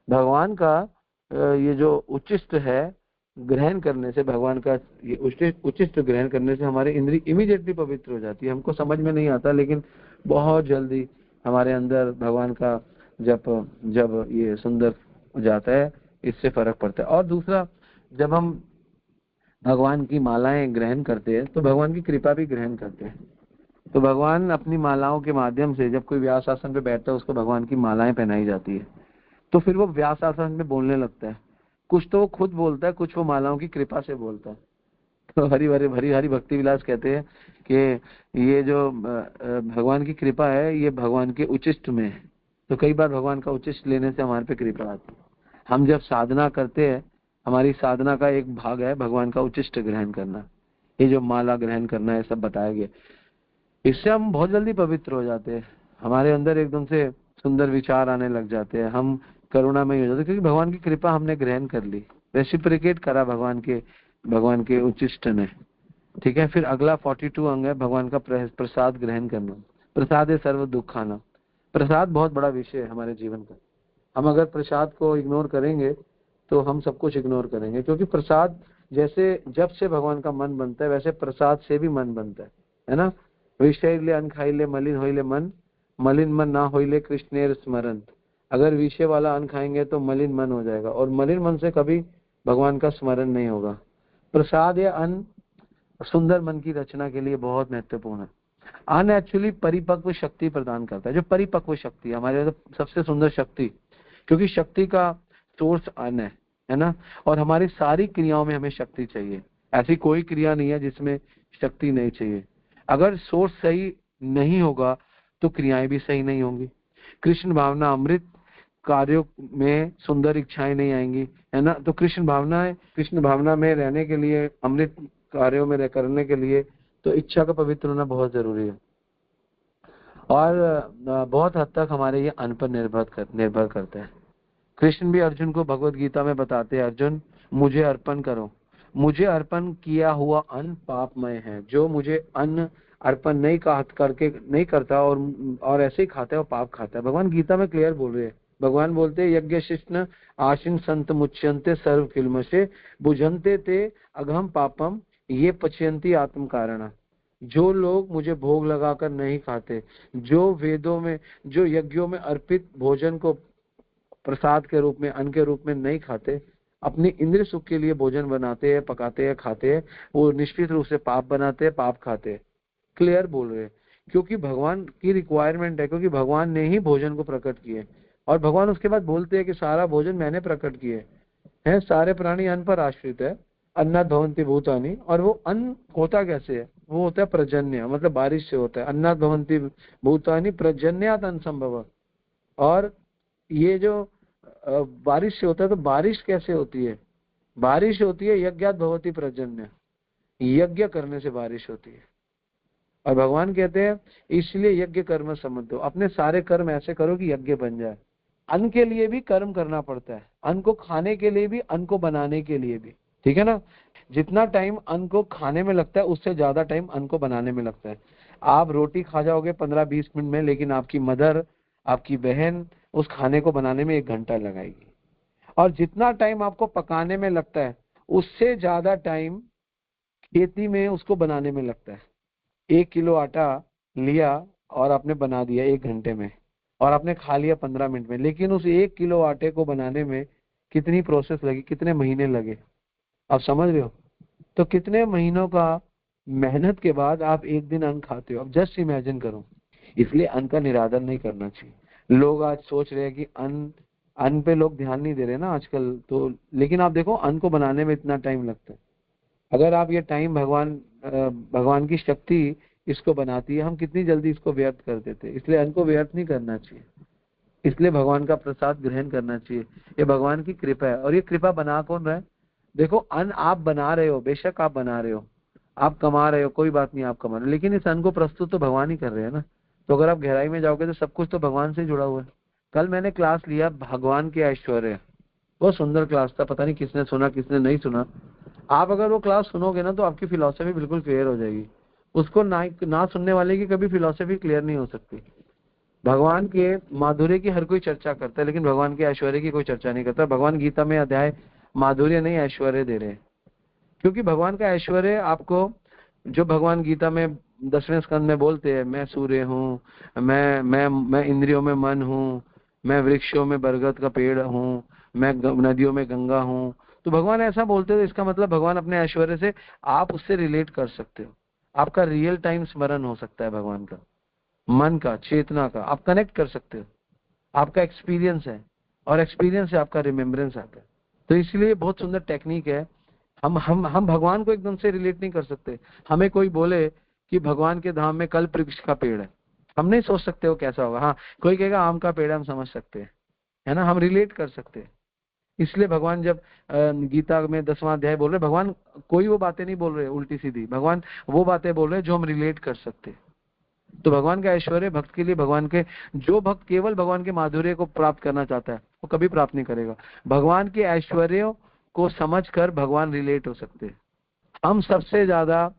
भगवान का ये जो उच्चिष्ट है, ग्रहण करने से, भगवान का ये उच्चिष्ट ग्रहण करने से हमारी इंद्री इमीडिएटली पवित्र हो जाती है। हमको समझ में नहीं आता, लेकिन बहुत जल्दी हमारे अंदर भगवान का जब ये सुंदर हो जाता है, इससे फर्क पड़ता है। और दूसरा, जब हम भगवान की मालाएं ग्रहण करते हैं तो भगवान की कृपा भी ग्रहण करते हैं। तो भगवान अपनी मालाओं के माध्यम से, जब कोई व्यास आसन पे बैठता है उसको भगवान की मालाएं पहनाई जाती है, तो फिर वो व्यास आसन में बोलने लगता है। कुछ तो वो खुद बोलता है, कुछ वो मालाओं की कृपा से बोलता है। तो हरि हरि भक्ति विलास कहते हैं कि ये जो भगवान की कृपा है ये भगवान के उचिष्ट में है। तो कई बार भगवान का उचिष्ट लेने से हमारे पे कृपा आती है। हम जब साधना करते हैं, हमारी साधना का एक भाग है भगवान का उचिष्ट ग्रहण करना, ये जो माला ग्रहण करना है सब बताया गया। इससे हम बहुत जल्दी पवित्र हो जाते हैं, हमारे अंदर एकदम से सुंदर विचार आने लग जाते हैं, हम करुणामय हो जाते हैं, क्योंकि भगवान की कृपा हमने ग्रहण कर ली, रेसिप्रिकेट करा भगवान के उचिष्ट ने। ठीक है, फिर अगला 42 अंग है भगवान का प्रसाद ग्रहण करना। प्रसाद है सर्व दुख खाना। प्रसाद बहुत बड़ा विषय है हमारे जीवन का। हम अगर प्रसाद को इग्नोर करेंगे तो हम सब कुछ इग्नोर करेंगे, क्योंकि प्रसाद जैसे जब से भगवान का मन बनता है वैसे प्रसाद से भी मन बनता है ना। विषय अन्न खाइले मलिन होइले मन, मलिन मन ना होइले कृष्णेर स्मरण। अगर विषय वाला अन्न खाएंगे तो मलिन मन हो जाएगा, और मलिन मन से कभी भगवान का स्मरण नहीं होगा। प्रसाद या अन्न सुंदर मन की रचना के लिए बहुत महत्वपूर्ण है। अन्न एक्चुअली परिपक्व शक्ति प्रदान करता है, जो परिपक्व शक्ति है हमारे सबसे सुंदर शक्ति, क्योंकि शक्ति का सोर्स अन्न है ना। और हमारी सारी क्रियाओं में हमें शक्ति चाहिए, ऐसी कोई क्रिया नहीं है जिसमें शक्ति नहीं चाहिए। अगर सोर्स सही नहीं होगा तो क्रियाएं भी सही नहीं होंगी। कृष्ण भावना अमृत कार्यों में सुंदर इच्छाएं नहीं आएंगी, है ना। तो कृष्ण भावना में रहने के लिए, अमृत कार्यों में करने के लिए तो इच्छा का पवित्र होना बहुत जरूरी है। और बहुत हद तक हमारे ये अन्न पर निर्भर करते हैं। कृष्ण भी अर्जुन को भगवत गीता में बताते हैं, अर्जुन मुझे अर्पण करो, मुझे अर्पण किया हुआ अन्न पापमय है। जो मुझे अन्न अर्पण नहीं करता और ऐसे ही खाता है वो पाप खाता है। भगवान गीता में क्लियर बोल रहे हैं, भगवान बोलते हैं यज्ञ शिष्ण आशीन संत मुच्यंते सर्व फिल्म से बुझंते ते अघम पापम ये पचयंती आत्म कारण। जो लोग मुझे भोग लगाकर नहीं खाते, जो वेदों में, जो यज्ञों में अर्पित भोजन को प्रसाद के रूप में, अन्न के रूप में नहीं खाते, अपनी इंद्रिय सुख के लिए भोजन बनाते हैं, पकाते हैं, खाते हैं, वो निश्चित रूप से पाप बनाते हैं, पाप खाते हैं। क्लियर बोल रहे हैं, क्योंकि भगवान की रिक्वायरमेंट है, क्योंकि भगवान ने ही भोजन को प्रकट किए। और भगवान उसके बाद बोलते हैं कि सारा भोजन मैंने प्रकट किए हैं, सारे प्राणी अन्न पर आश्रित है, अन्नात् भवन्ति भूतानि। और वो अन्न होता कैसे है? वो होता है पर्जन्य, मतलब बारिश से होता है। अन्नात् भवन्ति भूतानि पर्जन्यात् अन्न संभव। और ये जो बारिश से होता है, तो बारिश कैसे होती है? बारिश होती है यज्ञात् भवति पर्जन्य, यज्ञ करने से बारिश होती है। और भगवान कहते हैं इसलिए यज्ञ कर्म समझो, अपने सारे कर्म ऐसे करो कि यज्ञ बन जाए। अन्न के लिए भी कर्म करना पड़ता है, अन्न को खाने के लिए भी, अन्न को बनाने के लिए भी, ठीक है ना। जितना टाइम अन्न को खाने में लगता है उससे ज्यादा टाइम अन्न को बनाने में लगता है। आप रोटी खा जाओगे 15-20 मिनट में, लेकिन आपकी मदर, आपकी बहन उस खाने को बनाने में 1 घंटा लगाएगी। और जितना टाइम आपको पकाने में लगता है उससे ज्यादा टाइम खेती में उसको बनाने में लगता है। 1 किलो आटा लिया और आपने बना दिया 1 घंटे में, और आपने खा लिया 15 मिनट में, लेकिन उस 1 किलो आटे को बनाने में कितनी प्रोसेस लगी, कितने महीने लगे, आप समझ रहे हो। तो कितने महीनों का मेहनत के बाद आप एक दिन अन्न खाते हो। अब जस्ट इमेजिन करो। इसलिए अन्न का निरादर नहीं करना चाहिए। लोग आज सोच रहे हैं कि अन्न पे लोग ध्यान नहीं दे रहे ना आजकल, तो लेकिन आप देखो अन्न को बनाने में इतना टाइम लगता है। अगर आप ये टाइम भगवान की शक्ति इसको बनाती है, हम कितनी जल्दी इसको व्यर्थ कर देते हैं। इसलिए अन्न को व्यर्थ नहीं करना चाहिए, इसलिए भगवान का प्रसाद ग्रहण करना चाहिए। ये भगवान की कृपा है। और ये कृपा बना कौन रहा है? देखो, अन्न आप बना रहे हो, बेशक आप बना रहे हो, आप कमा रहे हो, कोई बात नहीं, आप कमा रहे हो, लेकिन इस अन्न को प्रस्तुत तो भगवान ही कर रहे हैं ना। तो अगर आप गहराई में जाओगे तो सब कुछ तो भगवान से जुड़ा हुआ है। कल मैंने क्लास लिया भगवान के ऐश्वर्य, बहुत सुंदर क्लास था, पता नहीं किसने सुना किसने नहीं सुना। आप अगर वो क्लास सुनोगे ना तो आपकी फिलॉसफी बिल्कुल क्लियर हो जाएगी। उसको ना सुनने वाले की कभी फिलॉसफी क्लियर नहीं हो सकती। भगवान के माधुर्य की हर कोई चर्चा करता है, लेकिन भगवान के ऐश्वर्य की कोई चर्चा नहीं करता। भगवान गीता में अध्याय माधुर्य नहीं ऐश्वर्य दे रहे हैं, क्योंकि भगवान का ऐश्वर्य आपको, जो भगवान गीता में 10वें स्कंद में बोलते हैं, मैं सूर्य हूँ, मैं इंद्रियों में मन हूँ, मैं वृक्षों में बरगद का पेड़ हूँ, मैं नदियों में गंगा हूँ। तो भगवान ऐसा बोलते हैं, इसका मतलब भगवान अपने ऐश्वर्य से आप उससे रिलेट कर सकते हो। आपका रियल टाइम स्मरण हो सकता है भगवान का, मन का, चेतना का, आप कनेक्ट कर सकते हो। आपका एक्सपीरियंस है, और एक्सपीरियंस से आपका रिमेम्बरेंस आता है। तो इसलिए बहुत सुंदर टेक्निक है। हम भगवान को एकदम से रिलेट नहीं कर सकते। हमें कोई बोले कि भगवान के धाम में कल्प वृक्ष का पेड़ है, हम नहीं सोच सकते वो कैसा होगा। हाँ, कोई कहेगा आम का पेड़ है, हम समझ सकते हैं, है ना, हम रिलेट कर सकते हैं। इसलिए भगवान जब गीता में 10वां अध्याय बोल रहे, भगवान कोई वो बातें नहीं बोल रहे उल्टी सीधी, भगवान वो बातें बोल रहे जो हम रिलेट कर सकते हैं। तो भगवान का ऐश्वर्य भक्त के लिए, भगवान के, जो भक्त केवल भगवान के माधुर्य को प्राप्त करना चाहता है वो कभी प्राप्त नहीं करेगा। भगवान के ऐश्वर्यों को समझकर भगवान रिलेट हो सकते हैं। हम सबसे ज्यादा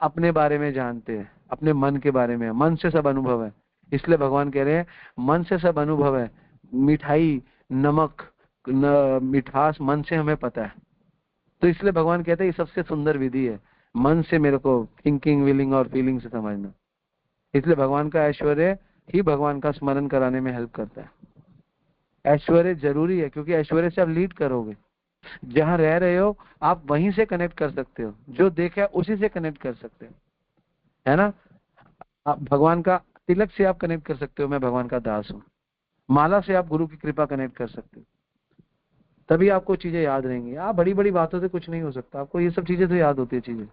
अपने बारे में जानते हैं, अपने मन के बारे में, मन से सब अनुभव है। इसलिए भगवान कह रहे हैं मन से सब अनुभव है, मिठाई, नमक, मिठास मन से हमें पता है। तो इसलिए भगवान कहते हैं ये सबसे सुंदर विधि है, मन से मेरे को थिंकिंग, विलिंग और फीलिंग से समझना। इसलिए भगवान का ऐश्वर्य ही भगवान का स्मरण कराने में हेल्प करता है। ऐश्वर्य जरूरी है, क्योंकि ऐश्वर्य से आप लीड करोगे। जहां रह रहे हो आप वहीं से कनेक्ट कर सकते हो, जो देखा उसी से कनेक्ट कर सकते हो, है ना। आप भगवान का तिलक से आप कनेक्ट कर सकते हो, मैं भगवान का दास हूँ। माला से आप गुरु की कृपा कनेक्ट कर सकते हो, तभी आपको चीजें याद रहेंगी। आप बड़ी बड़ी बातों से कुछ नहीं हो सकता, आपको ये सब चीजें तो याद होती है चीजें।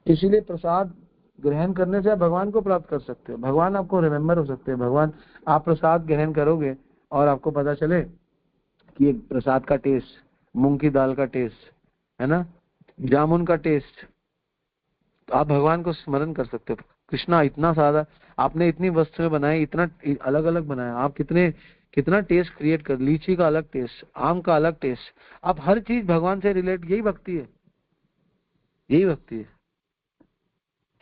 इसीलिए प्रसाद ग्रहण करने से आप भगवान को प्राप्त कर सकते हो, भगवान आपको रिमेम्बर हो सकते हैं। भगवान, आप प्रसाद ग्रहण करोगे और आपको पता चले कि एक प्रसाद का टेस्ट, मूंग की दाल का टेस्ट, है ना, जामुन का टेस्ट, तो आप भगवान को स्मरण कर सकते हो। कृष्णा इतना सारा आपने इतनी वस्तुएं बनाई, इतना अलग अलग बनाया, आप कितना टेस्ट क्रिएट कर, लीची का अलग टेस्ट, आम का अलग टेस्ट, आप हर चीज भगवान से रिलेट, यही भक्ति है, यही भक्ति है।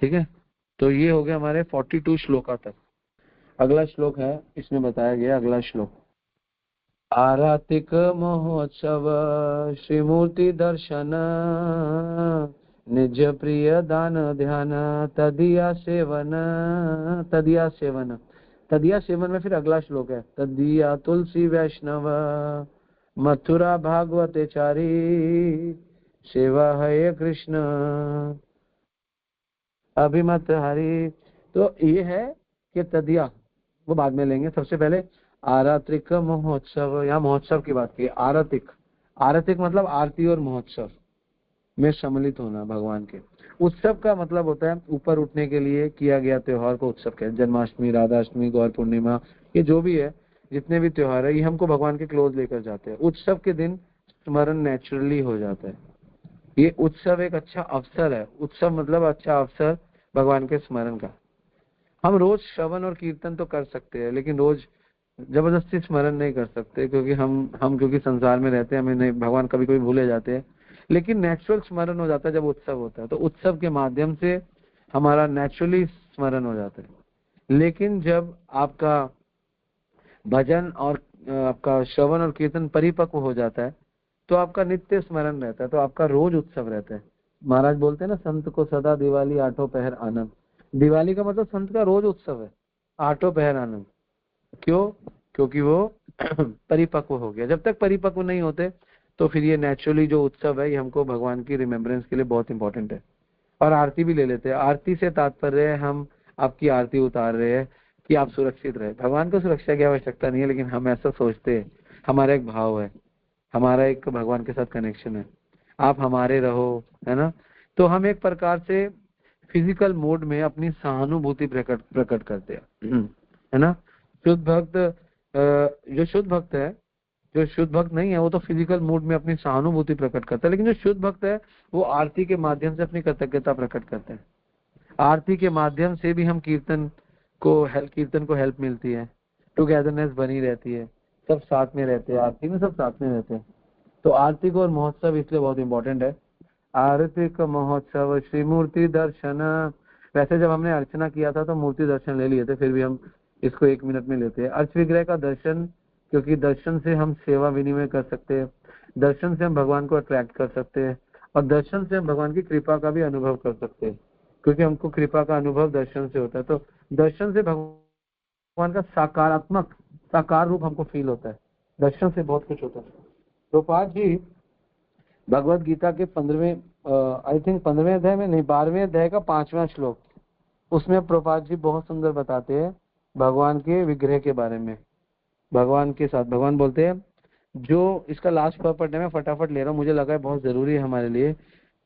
ठीक है, तो ये हो गया हमारे 42 श्लोका तक। अगला श्लोक है, इसमें बताया गया अगला श्लोक, आरातिक महोत्सव श्रीमूर्ति दर्शन निज प्रिय दान ध्यान तदिया सेवन। तदिया सेवन, तदिया सेवन में फिर अगला श्लोक है, तदिया तुलसी वैष्णव मथुरा भागवते चारी सेवा है कृष्ण अभिमत हरि। तो ये है कि तदिया, वो बाद में लेंगे। सबसे पहले आरात्रिक महोत्सव, यहाँ महोत्सव की बात की। आरतिक, आरतिक मतलब आरती और महोत्सव में सम्मिलित होना भगवान के। उत्सव का मतलब होता है ऊपर उठने के लिए किया गया त्योहार को उत्सव कहते हैं। जन्माष्टमी, राधाष्टमी, गौर पूर्णिमा, ये जो भी है, जितने भी त्योहार है, ये हमको भगवान के क्लोज लेकर जाते हैं। उत्सव के दिन स्मरण नेचुरली हो जाता है। ये उत्सव एक अच्छा अवसर है, उत्सव मतलब अच्छा अवसर भगवान के स्मरण का। हम रोज श्रवण और कीर्तन तो कर सकते हैं, लेकिन रोज जबरदस्ती स्मरण नहीं कर सकते, क्योंकि हम क्योंकि संसार में रहते हैं, हमें नहीं, भगवान कभी कभी भूले जाते हैं। लेकिन नेचुरल स्मरण हो जाता है जब उत्सव होता है, तो उत्सव के माध्यम से हमारा नेचुरली स्मरण हो जाता है। लेकिन जब आपका भजन और आपका श्रवण और कीर्तन परिपक्व हो जाता है, तो आपका नित्य स्मरण रहता है, तो आपका रोज उत्सव रहता है। महाराज बोलते हैं ना, संत को सदा दिवाली आठों पहर आनंद। दिवाली का मतलब संत का रोज उत्सव है, आठों पहर आनंद। क्यों? क्योंकि वो परिपक्व हो गया। जब तक परिपक्व नहीं होते तो फिर ये नेचुरली जो उत्सव है, ये हमको भगवान की रिमेम्बरेंस के लिए बहुत इंपॉर्टेंट है। और आरती भी ले लेते हैं। आरती से तात्पर्य है हम आपकी आरती उतार रहे हैं कि आप सुरक्षित रहे। भगवान को सुरक्षा की आवश्यकता नहीं है, लेकिन हम ऐसा सोचते हैं, हमारा एक भाव है, हमारा एक भगवान के साथ कनेक्शन है, आप हमारे रहो, है ना। तो हम एक प्रकार से फिजिकल मोड में अपनी सहानुभूति प्रकट करते हैं, है ना। शुद्ध भक्त, जो शुद्ध भक्त है, जो शुद्ध भक्त नहीं है वो तो फिजिकल मूड में अपनी सहानुभूति प्रकट करता है, लेकिन जो शुद्ध भक्त है वो आरती के माध्यम से अपनी कृतज्ञता प्रकट करते हैं। आरती के माध्यम से भी हम कीर्तन को हेल्प मिलती है, टुगेदरनेस बनी रहती है, सब साथ में रहते हैं, आरती में सब साथ में रहते हैं। तो आरती को और महोत्सव इसलिए बहुत इंपॉर्टेंट है। आरती का महोत्सव श्री मूर्ति दर्शन। वैसे जब हमने अर्चना किया था तो मूर्ति दर्शन ले लिए थे, फिर भी हम इसको 1 मिनट में लेते हैं। अर्च विग्रह का दर्शन, क्योंकि दर्शन से हम सेवा विनिमय कर सकते हैं, दर्शन से हम भगवान को अट्रैक्ट कर सकते हैं, और दर्शन से हम भगवान की कृपा का भी अनुभव कर सकते हैं, क्योंकि हमको कृपा का अनुभव दर्शन से होता है। तो दर्शन से भगवान का साकार रूप हमको फील होता है, दर्शन से बहुत कुछ होता है। प्रभुपाद जी भगवत गीता के 15वें अध्याय में नहीं, 12वें अध्याय का 5वां श्लोक, उसमें प्रभुपाद जी बहुत सुंदर बताते हैं भगवान के विग्रह के बारे में। भगवान के साथ भगवान बोलते हैं, जो इसका लास्ट पर्पट है, मैं फटाफट ले रहा हूँ, मुझे लगा है बहुत जरूरी है हमारे लिए।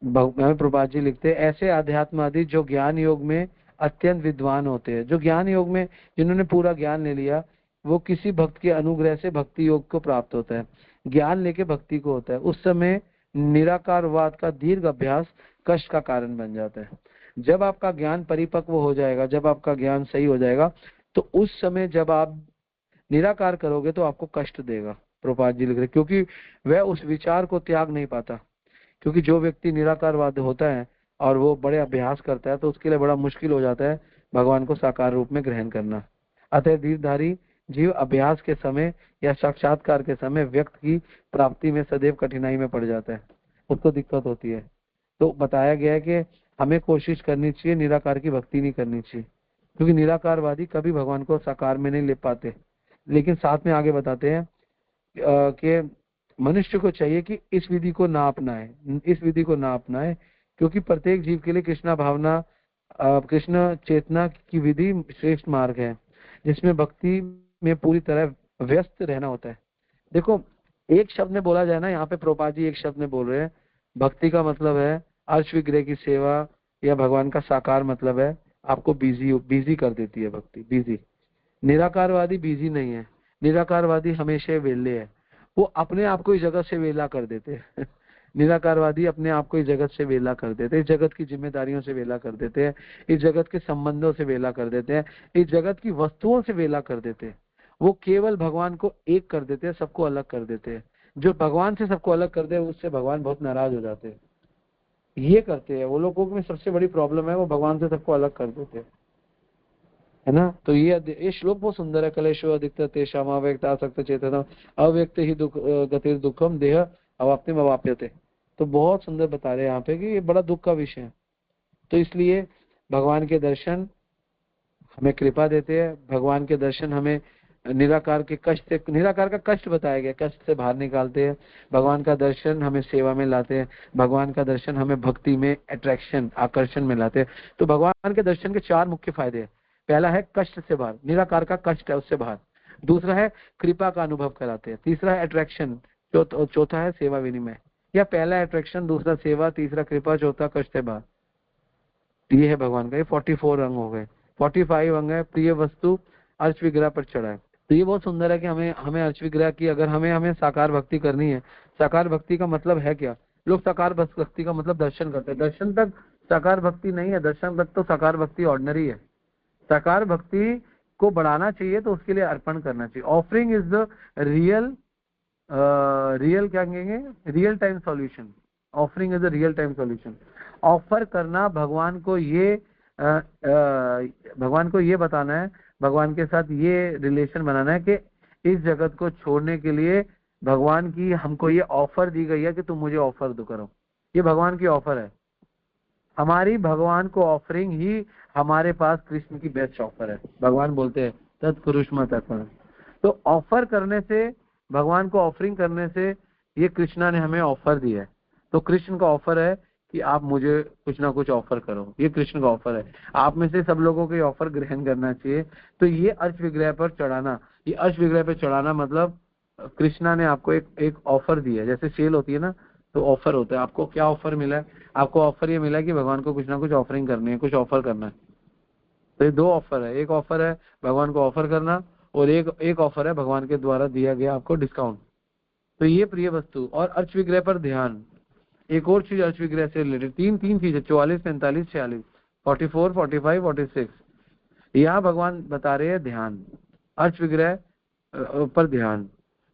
हमें प्रभात जी लिखते हैं, ऐसे आध्यात्मवादी जो ज्ञान योग में अत्यंत विद्वान होते हैं, जो ज्ञान योग में जिन्होंने पूरा ज्ञान ले लिया, वो किसी भक्त के अनुग्रह से भक्ति योग को प्राप्त होता है। ज्ञान लेके भक्ति को होता है, उस समय निराकारवाद का दीर्घ अभ्यास कष्ट का कारण बन जाता है। जब आपका ज्ञान परिपक्व हो जाएगा, जब आपका ज्ञान सही हो जाएगा, तो उस समय जब आप निराकार करोगे तो आपको कष्ट देगा। प्रभुपाद जी लिख रहे, क्योंकि वह उस विचार को त्याग नहीं पाता। क्योंकि जो व्यक्ति निराकारवाद होता है और वो बड़े अभ्यास करता है, तो उसके लिए बड़ा मुश्किल हो जाता है भगवान को साकार रूप में ग्रहण करना। अतः धीरधारी जीव अभ्यास के समय या साक्षात्कार के समय व्यक्ति की प्राप्ति में सदैव कठिनाई में पड़ जाता है, उसको दिक्कत होती है। तो बताया गया है कि हमें कोशिश करनी चाहिए, निराकार की भक्ति नहीं करनी चाहिए, क्योंकि निराकारवादी कभी भगवान को साकार में नहीं ले पाते। लेकिन साथ में आगे बताते हैं कि मनुष्य को चाहिए कि इस विधि को ना अपनाए, इस विधि को ना अपनाए, क्योंकि प्रत्येक जीव के लिए कृष्णा भावना, कृष्ण चेतना की विधि श्रेष्ठ मार्ग है, जिसमें भक्ति में पूरी तरह व्यस्त रहना होता है। देखो, एक शब्द में बोला जाए ना, यहाँ पे प्रभुपाद जी एक शब्द में बोल रहे हैं, भक्ति का मतलब है अर्श विग्रह की सेवा, या भगवान का साकार मतलब है आपको बिजी बिजी कर देती है भक्ति, बिजी। निराकारवादी बिजी नहीं है, निराकारवादी हमेशा वेले है, वो अपने आप को इस जगत से वेला कर देते हैं। निराकारवादी अपने आप को इस जगत से वेला कर देते हैं, इस जगत की जिम्मेदारियों से वेला कर देते हैं, इस जगत के संबंधों से वेला कर देते हैं, इस जगत की वस्तुओं से वेला कर देते हैं। वो केवल भगवान को एक कर देते हैं, सबको अलग कर देते हैं। जो भगवान से सबको अलग कर दे, उससे भगवान बहुत नाराज हो जाते हैं। ये करते हैं वो लोगों में सबसे बड़ी प्रॉब्लम है, वो भगवान से सबको अलग कर देते हैं, है ना। तो ये श्लोक बहुत सुंदर है। कलेशो अधिकतर तेषाम अव्यक्त आसक्त चेतन अव्यक्त ही दुख गतिर दुखम देह अवाप्तिम अवाप्यते। तो बहुत सुंदर बता रहे हैं यहाँ पे कि ये बड़ा दुख का विषय है। तो इसलिए भगवान के दर्शन हमें कृपा देते हैं, भगवान के दर्शन हमें निराकार के कष्ट से, निराकार का कष्ट बताया गया, कष्ट से बाहर निकालते हैं। भगवान का दर्शन हमें सेवा में लाते हैं, भगवान का दर्शन हमें भक्ति में, अट्रैक्शन, आकर्षण में लाते हैं। तो भगवान के दर्शन के 4 मुख्य फायदे हैं। पहला है कष्ट से बाहर, निराकार का कष्ट है उससे बाहर। दूसरा है कृपा का अनुभव कराते हैं। तीसरा है अट्रैक्शन। चौथा है सेवा विनिमय। या पहला अट्रैक्शन, दूसरा सेवा, तीसरा कृपा, चौथा कष्ट से बाहर। ये है भगवान का। ये 44 अंग हो गए। 45 अंग है। प्रिय वस्तु अर्च विग्रह पर चढ़ाए। तो ये बहुत सुंदर है कि हमें हमें अर्च विग्रह की, अगर हमें साकार भक्ति करनी है। साकार भक्ति का मतलब है क्या? लोग साकार भक्ति का मतलब दर्शन करते हैं, दर्शन तक साकार भक्ति नहीं है, दर्शन तक तो साकार भक्ति ऑर्डिनरी है। साकार भक्ति को बढ़ाना चाहिए तो उसके लिए अर्पण करना चाहिए। ऑफरिंग इज द रियल क्या कहेंगे, real time solution. Offering is the real time solution. Offer करना, भगवान को ये बताना है, भगवान के साथ ये रिलेशन बनाना है कि इस जगत को छोड़ने के लिए भगवान की हमको ये ऑफर दी गई है कि तुम मुझे ऑफर दो करो। ये भगवान की ऑफर है। हमारी भगवान को ऑफरिंग ही हमारे पास कृष्ण की बेस्ट ऑफर है। भगवान बोलते हैं तत्पुरुषम तत्पर। तो ऑफर करने से, भगवान को ऑफरिंग करने से, ये कृष्णा ने हमें ऑफर दी है। तो कृष्ण का ऑफर है कि आप मुझे कुछ ना कुछ ऑफर करो। ये कृष्ण का ऑफर है। आप में से सब लोगों को ये ऑफर ग्रहण करना चाहिए। तो ये अर्श विग्रह पर चढ़ाना, ये अर्श विग्रह पर चढ़ाना मतलब कृष्णा ने आपको एक ऑफर दी है। जैसे सेल होती है ना, तो ऑफर होता है। आपको क्या ऑफर मिला है? आपको ऑफर ये मिला है कि भगवान को कुछ ना कुछ ऑफरिंग करनी है, कुछ ऑफर करना है। तो ये 2 ऑफर है। एक ऑफर है भगवान को ऑफर करना, और एक ऑफर है भगवान के द्वारा दिया गया आपको डिस्काउंट। तो ये प्रिय वस्तु और अर्च विग्रह पर ध्यान। एक और चीज अर्च विग्रह से रिलेटेड, तीन चीजें, 44, 45, 46, 44, 45, 46। यहाँ भगवान बता रहे हैं ध्यान, अर्च विग्रह पर ध्यान।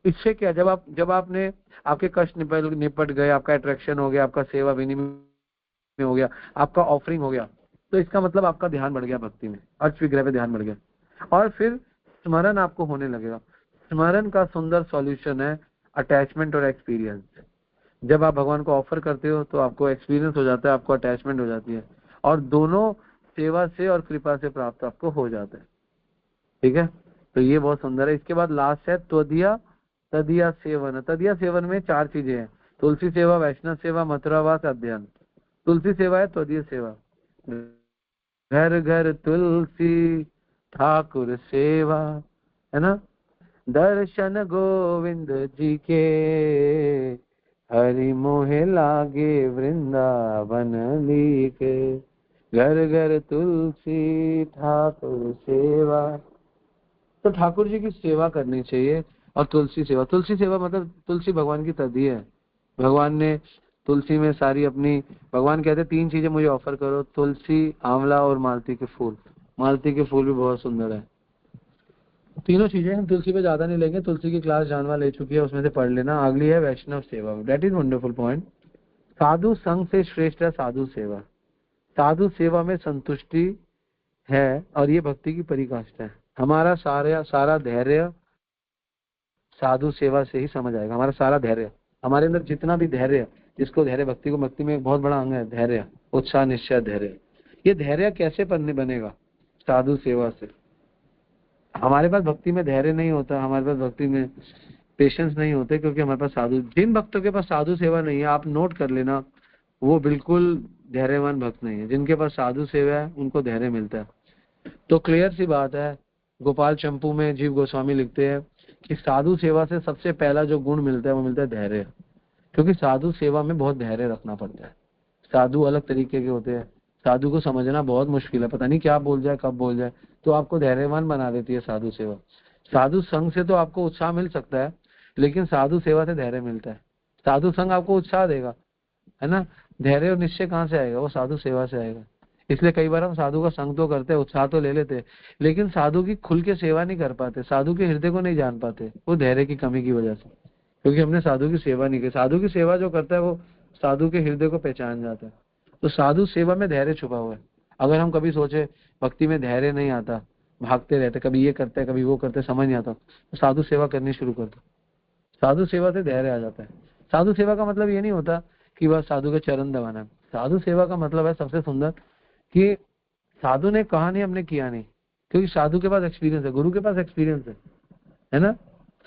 इससे क्या, जब आपने आपके कष्ट निपट गए, आपका अट्रैक्शन हो गया, आपका सेवा विनिमय हो गया, आपका ऑफरिंग हो गया, तो इसका मतलब आपका ध्यान बढ़ गया भक्ति में, अर्च विग्रह पे ध्यान बढ़ गया। और फिर स्मरण आपको होने लगेगा। स्मरण का सुंदर सॉल्यूशन है अटैचमेंट और एक्सपीरियंस। जब आप भगवान को ऑफर करते हो तो आपको एक्सपीरियंस हो जाता है, आपको अटैचमेंट हो जाती है, और दोनों सेवा से और कृपा से प्राप्त आपको हो जाता है। ठीक है, तो ये बहुत सुंदर है। इसके बाद लास्ट है तदिया सेवन। तदिया सेवन में 4 चीजें हैं। तुलसी सेवा, वैष्णव सेवा, मथुरावास, अध्ययन। तुलसी सेवा है तदीय सेवा। घर घर तुलसी ठाकुर सेवा, है ना। दर्शन गोविंद जी के, हरि मोहे लागे वृंदावन लीके, घर घर तुलसी ठाकुर सेवा। तो ठाकुर जी की सेवा करनी चाहिए। और तुलसी सेवा मतलब तुलसी भगवान की तदी है। भगवान ने तुलसी में सारी अपनी, भगवान कहते 3 चीजें मुझे ऑफर करो, तुलसी, आंवला और मालती के फूल। मालती के फूल भी बहुत सुंदर है। तीनों चीजें हम तुलसी पे ज्यादा नहीं लेंगे, तुलसी की क्लास जानवा ले चुकी है, उसमें से पढ़ लेना। अगली है वैष्णव सेवा, दैट इज वंडरफुल पॉइंट। साधु संघ से श्रेष्ठ है साधु सेवा। साधु सेवा में संतुष्टि है और ये भक्ति की पराकाष्ठा है। हमारा सारा धैर्य साधु सेवा से ही समझ आएगा। हमारा सारा धैर्य, हमारे अंदर जितना भी धैर्य, जिसको धैर्य, भक्ति में एक बहुत बड़ा अंग है धैर्य, उत्साह, निश्चय, धैर्य। ये धैर्य कैसे बनेगा? साधु सेवा से। हमारे पास भक्ति में धैर्य नहीं होता, हमारे पास भक्ति में पेशेंस नहीं होते, क्योंकि हमारे पास जिन भक्तों के पास साधु सेवा नहीं है, आप नोट कर लेना, वो बिल्कुल धैर्यवान भक्त नहीं है। जिनके पास साधु सेवा है उनको धैर्य मिलता है। तो क्लियर सी बात है, गोपाल चंपू में जीव गोस्वामी लिखते हैं कि साधु सेवा से सबसे पहला जो गुण मिलता है वो मिलता है धैर्य। क्योंकि साधु सेवा में बहुत धैर्य रखना पड़ता है। साधु अलग तरीके के होते हैं, साधु को समझना बहुत मुश्किल है, पता नहीं क्या बोल जाए, कब बोल जाए, तो आपको धैर्यवान बना देती है साधु सेवा। साधु संघ से तो आपको उत्साह मिल सकता है, लेकिन साधु सेवा से धैर्य मिलता है। साधु संघ आपको उत्साह देगा, है ना, धैर्य और निश्चय कहाँ से आएगा? वो साधु सेवा से आएगा। इसलिए कई बार हम साधु का संग तो करते हैं, उत्साह तो ले लेते, लेकिन साधु की खुल के सेवा नहीं कर पाते, साधु के हृदय को नहीं जान पाते, वो धैर्य की कमी की वजह से, क्योंकि हमने साधु की सेवा नहीं की। साधु की सेवा जो करता है वो साधु के हृदय को पहचान जाता है। तो साधु सेवा में धैर्य छुपा हुआ है। अगर हम कभी सोचे भक्ति में धैर्य नहीं आता, भागते रहते, कभी ये करते हैं कभी वो करते, समझ नहीं आता, तो साधु सेवा करनी शुरू कर दो। साधु सेवा से धैर्य आ जाता है। साधु सेवा का मतलब ये नहीं होता कि बस साधु के चरण दबाना है। साधु सेवा का मतलब है सबसे सुंदर कि साधु ने कहा नहीं, हमने किया नहीं, क्योंकि साधु के पास एक्सपीरियंस है, गुरु के पास एक्सपीरियंस है ना।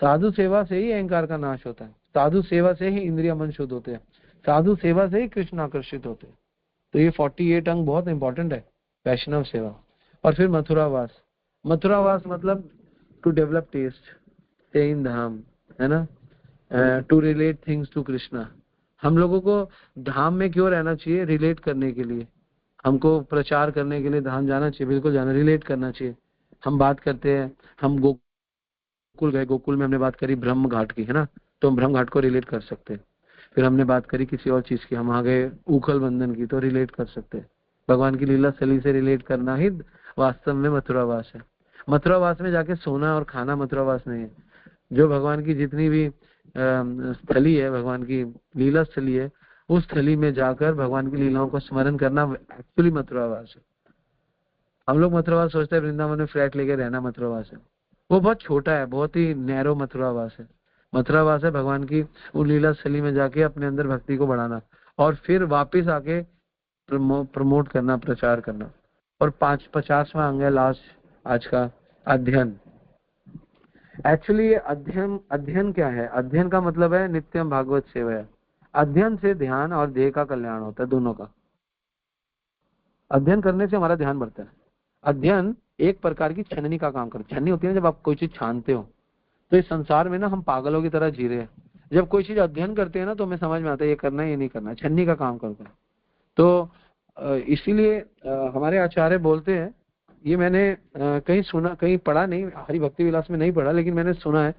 साधु सेवा से ही अहंकार का नाश होता है, साधु सेवा से ही इंद्रिय मन शुद्ध होते हैं, साधु सेवा से ही कृष्ण आकर्षित होते हैं। तो ये 48 अंग बहुत इंपॉर्टेंट है, वैष्णव सेवा। और फिर मथुरावास। मथुरावास मतलब to develop taste, stay in dham, है ना, to relate things to Krishna. हम लोगों को धाम में क्यों रहना चाहिए? रिलेट करने के लिए, हमको प्रचार करने के लिए धाम जाना चाहिए, बिल्कुल जाना, रिलेट करना चाहिए। हम बात करते हैं, हम गोकुल गए, गोकुल में हमने बात करी ब्रह्म घाट की, है ना, तो हम ब्रह्म घाट को रिलेट कर सकते हैं। फिर हमने बात करी किसी और चीज की, हम आ गए उखल बंधन की, तो रिलेट कर सकते हैं। भगवान की लीला स्थली से रिलेट करना ही वास्तव में मथुरावास है। मथुरावास में जाके सोना और खाना मथुरावास नहीं है। जो भगवान की जितनी भी स्थली है, भगवान की लीला स्थली है, उस स्थली में जाकर भगवान की लीलाओं का स्मरण करना एक्चुअली मथुरावास है। हम लोग मथुरावास सोचते हैं वृंदावन में फ्लैट लेके रहना मथुरावास है, वो बहुत छोटा है, बहुत ही नैरो मथुरावास है। मथुरावास है भगवान की उन लीला स्थली में जाके अपने अंदर भक्ति को बढ़ाना और फिर वापिस आके प्रमोट करना, प्रचार करना। और 50वां अंग है लास्ट आज का, अध्ययन। एक्चुअली ये अध्ययन क्या है? अध्ययन का मतलब है नित्यम भागवत सेवा। अध्ययन से ध्यान और देह का कल्याण होता है, दोनों का। अध्ययन करने से हमारा ध्यान बढ़ता है। अध्ययन एक प्रकार की छननी का काम करता है। छननी होती है ना, जब आप कोई चीज छानते हो, तो इस संसार में ना हम पागलों की तरह जी रहे हैं। जब कोई चीज अध्ययन करते हैं ना, तो हमें समझ में आता है ये करना है ये नहीं करना है, छन्नी का काम करता है। तो इसीलिए हमारे आचार्य बोलते हैं, ये मैंने कहीं सुना, कहीं पढ़ा नहीं, हरि भक्ति विलास में नहीं पढ़ा, लेकिन मैंने सुना है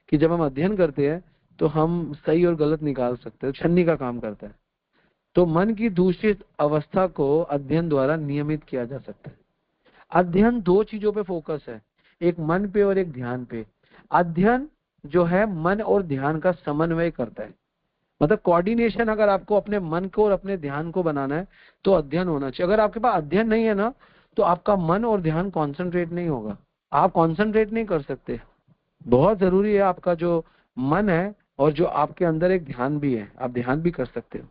कि जब हम अध्ययन करते हैं तो हम सही और गलत निकाल सकते हैं, छन्नी का काम करता है। तो मन की दूषित अवस्था को अध्ययन द्वारा नियमित किया जा सकता है। अध्ययन 2 चीजों पे फोकस है, एक मन पे और एक ध्यान पे। अध्ययन जो है मन और ध्यान का समन्वय करता है, मतलब कोऑर्डिनेशन। अगर आपको अपने मन को और अपने ध्यान को बनाना है तो अध्ययन होना चाहिए। अगर आपके पास अध्ययन नहीं है ना, तो आपका मन और ध्यान कॉन्सेंट्रेट नहीं होगा, आप कॉन्सेंट्रेट नहीं कर सकते। बहुत जरूरी है आपका जो मन है और जो आपके अंदर एक ध्यान भी है, आप ध्यान भी कर सकते हो।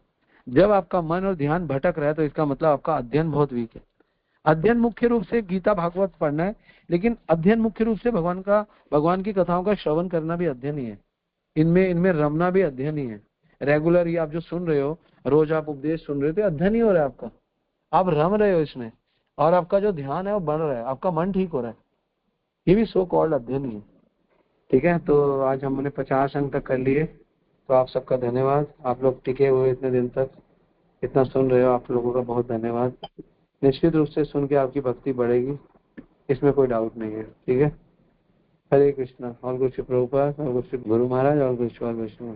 जब आपका मन और ध्यान भटक रहा है तो इसका मतलब आपका अध्ययन बहुत वीक है। अध्ययन मुख्य रूप से गीता भागवत पढ़ना है, लेकिन अध्ययन मुख्य रूप से भगवान की कथाओं का श्रवण करना भी अध्ययन ही है। इनमें रमना भी अध्ययन ही है। रेगुलर ये आप जो सुन रहे हो, रोज आप उपदेश सुन रहे हो, तो अध्ययन ही हो रहा है आपका, आप रम रहे हो इसमें, और आपका जो ध्यान है वो बढ़ रहा है, आपका मन ठीक हो रहा है, ये भी सो कॉल्ड अध्ययन ही है। ठीक है, तो आज हमने 50 अंक तक कर लिए। तो आप सबका धन्यवाद, आप लोग टिके हुए इतने दिन तक, इतना सुन रहे हो, आप लोगों का बहुत धन्यवाद। निश्चित रूप से सुन के आपकी भक्ति बढ़ेगी, इसमें कोई डाउट नहीं है। ठीक है, हरे कृष्णा। और कुछ प्रभुपाद, और कुछ गुरु महाराज, और कुछ और वैष्णव,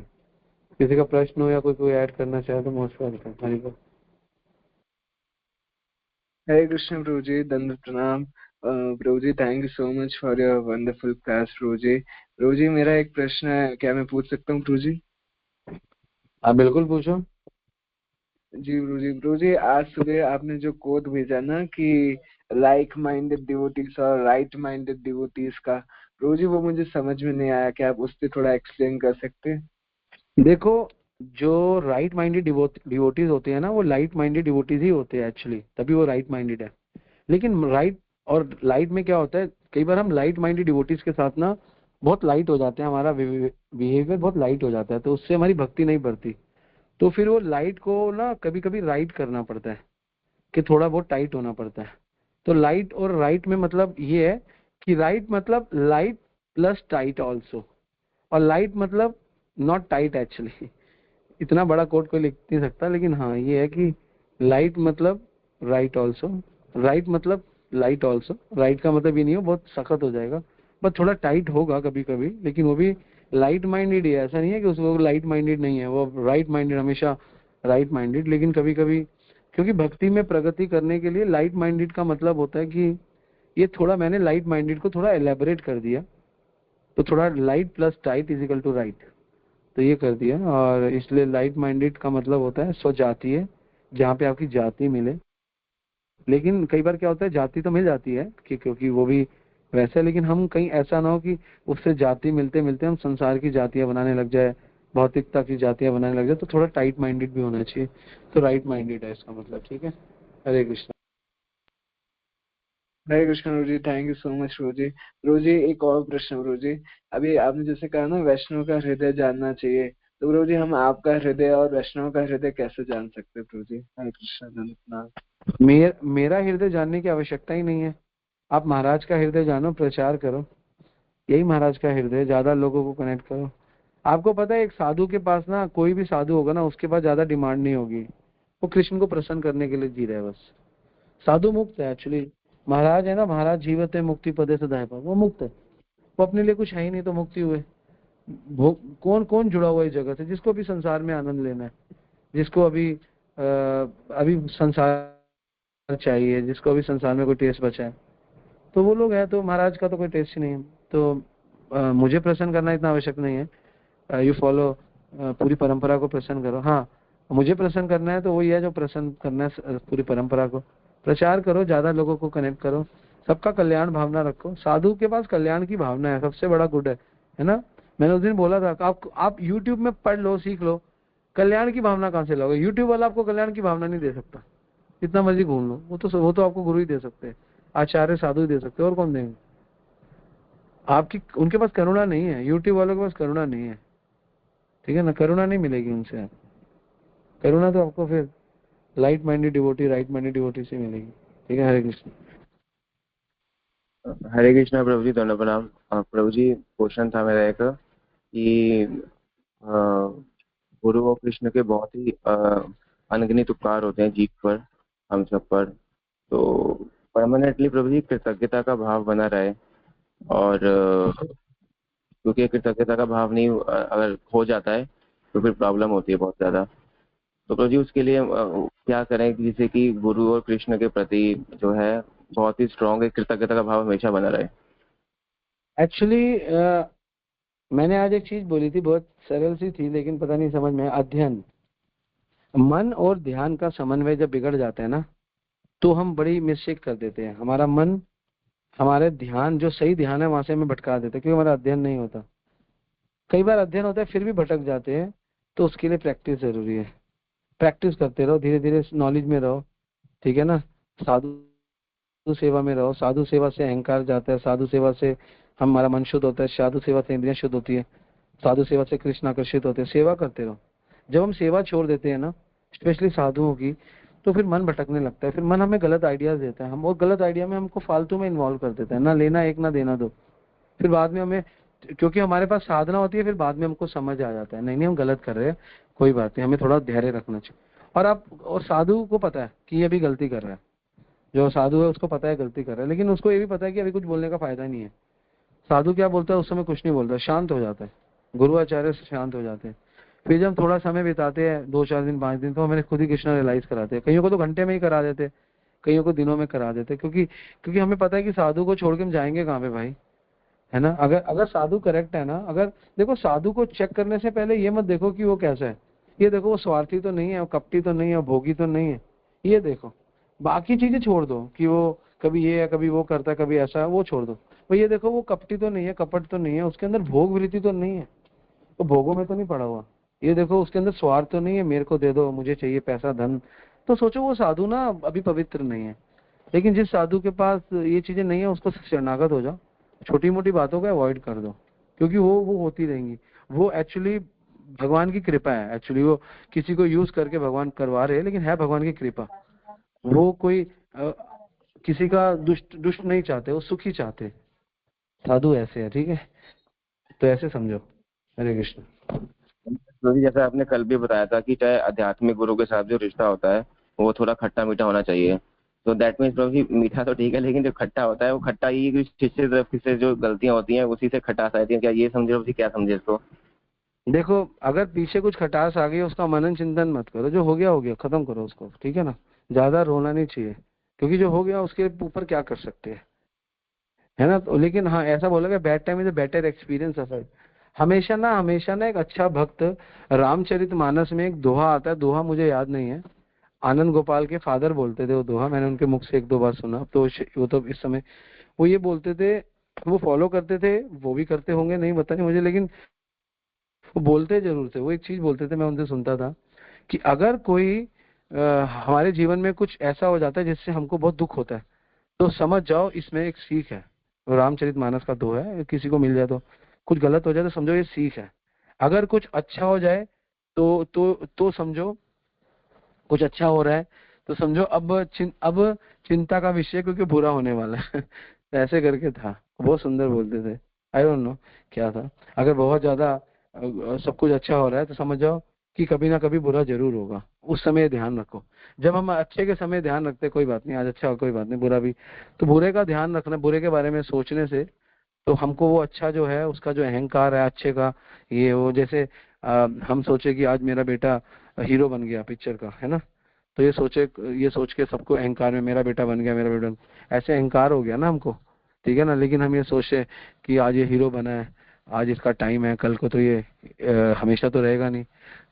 किसी का प्रश्न हो या कोई ऐड करना चाहे तो मोस्ट वेलकम। हरि बोल। हरे कृष्ण प्रभु जी, दंड प्रणाम। प्रभु जी, thank you so much for your wonderful class. प्रभु जी, मेरा एक प्रश्न है, क्या मैं पूछ सकता हूँ प्रभु जी? आप बिल्कुल पूछो। जी प्रभु जी, आज सुबह आपने जो कोट भेजा ना कि लाइक माइंडेड डिवोटीज और राइट माइंडेड डिवोटीज का, प्रभु जी वो मुझे समझ में नहीं आया, क्या आप उस पर थोड़ा एक्सप्लेन कर सकते हैं? देखो, जो राइट माइंडेड डिवोटीज होते हैं ना, वो लाइट माइंडेड डिवोटीज ही होते हैं एक्चुअली, तभी वो राइट माइंडेड है। लेकिन राइट और लाइट में क्या होता है, कई बार हम लाइट माइंडेड डिवोटीज के साथ ना बहुत लाइट हो जाते हैं, हमारा बिहेवियर बहुत लाइट हो जाता है, तो उससे हमारी भक्ति नहीं बढ़ती। तो फिर वो लाइट को ना कभी कभी राइट करना पड़ता है, कि थोड़ा बहुत टाइट होना पड़ता है। तो लाइट और राइट में मतलब ये है कि राइट मतलब लाइट प्लस टाइट ऑल्सो, और लाइट मतलब नॉट टाइट एक्चुअली। इतना बड़ा कोड कोई लिख नहीं सकता, लेकिन हाँ ये है कि लाइट मतलब राइट ऑल्सो, राइट मतलब लाइट ऑल्सो। राइट का मतलब ये नहीं हो बहुत सख्त हो जाएगा, बस थोड़ा टाइट होगा कभी कभी, लेकिन वो भी लाइट माइंडेड ही है। ऐसा नहीं है कि उसको लाइट माइंडेड नहीं है, वो राइट माइंडेड, हमेशा राइट माइंडेड। लेकिन कभी कभी क्योंकि भक्ति में प्रगति करने के लिए लाइट माइंडेड का मतलब होता है कि ये थोड़ा मैंने लाइट माइंडेड को थोड़ा एलेबोरेट कर दिया, तो थोड़ा light plus tight is equal to right, तो ये कर दिया। और इसलिए लाइट माइंडेड का मतलब होता है स्वजातीय, जहाँ पे आपकी जाति मिले। लेकिन कई बार क्या होता है, जाति तो मिल जाती है कि क्योंकि वो भी वैसे, लेकिन हम कहीं ऐसा ना हो कि उससे जाति मिलते मिलते हम संसार की जातियां बनाने लग जाए, भौतिकता की जातियां बनाने लग जाए, तो थोड़ा टाइट माइंडेड भी होना चाहिए। तो राइट माइंडेड है इसका मतलब। ठीक है, हरे कृष्ण। हरे कृष्ण प्रभु जी, थैंक यू सो मच प्रभु जी। प्रभु जी, एक और प्रश्न प्रभु जी। अभी आपने जैसे कहा ना वैष्णव का हृदय जानना चाहिए, तो प्रभु जी हम आपका हृदय और वैष्णव का हृदय कैसे जान सकते हैं प्रभु जी? हरे कृष्ण, धन्यवाद। मेरा हृदय जानने की आवश्यकता ही नहीं है। आप महाराज का हृदय जानो, प्रचार करो, यही महाराज का हृदय, ज्यादा लोगों को कनेक्ट करो। आपको पता है, एक साधु के पास ना, कोई भी साधु होगा ना, उसके पास ज्यादा डिमांड नहीं होगी, वो कृष्ण को प्रसन्न करने के लिए जी रहे हैं बस। साधु मुक्त है एक्चुअली। महाराज है ना, महाराज जीवत है मुक्ति पदे सदाए पर, वो मुक्त है, वो अपने लिए कुछ है ही नहीं, तो मुक्ति हुए। कौन कौन जुड़ा हुआ है इस जगत से, जिसको भी संसार में आनंद लेना है, जिसको अभी संसार चाहिए, जिसको अभी संसार में कोई टेस्ट बचा है, तो वो लोग हैं। तो महाराज का तो कोई टेस्ट ही नहीं है। तो मुझे प्रसन्न करना इतना आवश्यक नहीं है। यू फॉलो, पूरी परंपरा को प्रसन्न करो। हाँ, मुझे प्रसन्न करना है तो वही है जो प्रसन्न करना है, पूरी परंपरा को प्रचार करो, ज्यादा लोगों को कनेक्ट करो, सबका कल्याण भावना रखो। साधु के पास कल्याण की भावना है, सबसे बड़ा गुड है ना। मैंने उस दिन बोला था कि आप यूट्यूब में पढ़ लो, सीख लो, कल्याण की भावना कहाँ से लाओगे? यूट्यूब वाला आपको कल्याण की भावना नहीं दे सकता, जितना मर्जी घूम लो। वो तो आपको गुरु ही दे सकते हैं, आचार्य साधु ही दे सकते हैं, और कौन देंगे? आपकी उनके पास करुणा नहीं है, यूट्यूब वालों के पास करुणा नहीं है। ठीक है ना, करुणा नहीं मिलेगी उनसे। करुणा तो आपको फिर light minded devotee, right minded devotee से मिलेगी। ठीक है, हरे कृष्ण। हरे कृष्णा प्रभु जी, दोनों प्रणाम। प्रभु जी, क्वेश्चन था मेरा एक कि अ, गुरु और कृष्ण के बहुत ही अनगिनत उपकार होते हैं जीव पर, हम सब पर। तो परमानेंटली प्रभु जी कृतज्ञता का भाव बना रहे, और क्योंकि कृतज्ञता का भाव नहीं अगर खो जाता है तो फिर प्रॉब्लम होती है बहुत ज्यादा। तो प्रभु जी उसके लिए क्या करें कि जिससे कि गुरु और कृष्ण के प्रति जो है बहुत ही स्ट्रांग एक कृतज्ञता का भाव हमेशा बना रहे। एक्चुअली मैंने आज एक चीज बोली थी, बहुत सरल सी थी, लेकिन पता नहीं समझ में आया। अध्ययन, मन और ध्यान का समन्वय जब बिगड़ जाता है ना, तो हम बड़ी मिस्टेक कर देते हैं। हमारा मन, हमारे ध्यान, जो सही ध्यान है वहां से हमें भटका देते हैं, क्योंकि हमारा अध्ययन नहीं होता। कई बार अध्ययन होता है फिर भी भटक जाते हैं, तो उसके लिए प्रैक्टिस जरूरी है। प्रैक्टिस करते रहो, धीरे धीरे नॉलेज में रहो। ठीक है ना, साधु सेवा में रहो। साधु सेवा से अहंकार जाता है, साधु सेवा से हमारा मन शुद्ध होता है, साधु सेवा से इंद्रियां शुद्ध होती है, साधु सेवा से कृष्ण आकर्षित होते हैं। सेवा करते रहो। जब हम सेवा छोड़ देते हैं ना, स्पेशली साधुओं की, तो फिर मन भटकने लगता है, फिर मन हमें गलत आइडियाज देता है, हम वो गलत आइडिया में हमको फालतू में इन्वॉल्व कर देता है, ना लेना एक ना देना दो। फिर बाद में हमें क्योंकि हमारे पास साधना होती है, फिर बाद में हमको समझ आ जाता है नहीं नहीं हम गलत कर रहे हैं, कोई बात नहीं, हमें थोड़ा धैर्य रखना चाहिए। और साधु को पता है कि ये भी गलती कर रहा है, जो साधु है उसको पता है गलती कर रहा है, लेकिन उसको ये भी पता है कि अभी कुछ बोलने का फायदा नहीं है। साधु क्या बोलता है, उस समय कुछ नहीं बोलता, शांत हो जाता है, गुरु आचार्य से शांत हो जाते हैं। फिर जब थोड़ा समय बिताते हैं, 2-4 दिन 5 दिन, तो हमें खुद ही कृष्णा रियलाइज कराते हैं। कईयों को तो घंटे में ही करा देते, कईयों को दिनों में करा देते, क्योंकि हमें पता है कि साधु को छोड़ के हम जाएंगे कहाँ पे भाई, है ना। अगर अगर साधु करेक्ट है ना, अगर देखो साधु को चेक करने से पहले ये मत देखो कि वो कैसा है, ये देखो वो स्वार्थी तो नहीं है, वो कपटी तो नहीं है, वो भोगी तो नहीं है, ये देखो। बाकी चीजें छोड़ दो कि वो कभी ये है, कभी वो करता है, कभी ऐसा है, वो छोड़ दो। वो ये देखो वो कपटी तो नहीं है, कपट तो नहीं है, उसके अंदर भोग वृत्ति तो नहीं है, वो भोगों में तो नहीं पड़ा हुआ। ये देखो उसके अंदर स्वार्थ तो नहीं है, मेरे को दे दो, मुझे चाहिए पैसा धन। तो सोचो वो साधु ना अभी पवित्र नहीं है। लेकिन जिस साधु के पास ये चीजें नहीं है, उसको शरणागत हो जाओ, छोटी मोटी बातों को अवॉइड कर दो, क्योंकि वो होती रहेंगी। वो एक्चुअली भगवान की कृपा है, एक्चुअली वो किसी को यूज करके भगवान करवा रहे हैं, लेकिन है भगवान की कृपा। वो कोई किसी का दुष्ट नहीं चाहते, वो सुखी चाहते। साधु ऐसे है, ठीक है, तो ऐसे समझो। हरे कृष्ण। प्रभु जी, जैसा आपने कल भी बताया था कि चाहे आध्यात्मिक गुरु के साथ जो रिश्ता होता है वो थोड़ा खट्टा मीठा होना चाहिए। तो दैट मीन्स प्रभु जी, मीठा तो ठीक है, लेकिन जो खट्टा होता है वो खट्टा ही कि शिष्य तरफ से जो गलतियां होती हैं उसी से खटास आती है, क्या ये समझे प्रभु जी, क्या समझे इसको? देखो अगर पीछे कुछ खटास आ गई, उसका मनन चिंतन मत करो, जो हो गया खत्म करो उसको, ठीक है ना। ज्यादा रोना नहीं चाहिए, क्योंकि जो हो गया उसके ऊपर क्या कर सकते हैं, है ना। तो लेकिन हाँ ऐसा बोलोगे bad time is a better experience offer. हमेशा ना एक अच्छा भक्त, रामचरितमानस में एक दोहा आता है, दोहा मुझे याद नहीं है, आनंद गोपाल के फादर बोलते थे वो दोहा, मैंने उनके मुख से 1-2 बार सुना। तो वो तो इस समय वो ये बोलते थे, वो फॉलो करते थे, वो भी करते होंगे नहीं पता नहीं मुझे, लेकिन वो बोलते जरूर थे। वो एक चीज बोलते थे, मैं उनसे सुनता था कि अगर कोई हमारे जीवन में कुछ ऐसा हो जाता है जिससे हमको बहुत दुख होता है, तो समझ जाओ इसमें एक सीख है। वो रामचरितमानस का दोहा है, किसी को मिल जाए तो, कुछ गलत हो जाए तो समझो ये सीख है। अगर कुछ अच्छा हो जाए तो समझो कुछ अच्छा हो रहा है, तो समझो अब चिंता का विषय, क्योंकि बुरा होने वाला है। तो ऐसे करके था, बहुत सुंदर बोलते थे। आई डोंट नो क्या था। अगर बहुत ज्यादा सब कुछ अच्छा हो रहा है तो समझ जाओ कि कभी ना कभी बुरा जरूर होगा, उस समय ध्यान रखो। जब हम अच्छे के समय ध्यान रखते, कोई बात नहीं आज अच्छा हो, कोई बात नहीं बुरा भी, तो बुरे का ध्यान रखना, बुरे के बारे में सोचने से तो हमको वो अच्छा जो है उसका जो अहंकार है अच्छे का, ये वो जैसे हम सोचे कि आज मेरा बेटा हीरो बन गया पिक्चर का, है ना, तो ये सोच के सबको अहंकार में मेरा बेटा बन गया, मेरा बेटा ऐसे अहंकार हो गया ना हमको, ठीक है ना। लेकिन हम ये सोचे कि आज ये हीरो बना है, आज इसका टाइम है, कल को तो ये हमेशा तो रहेगा नहीं,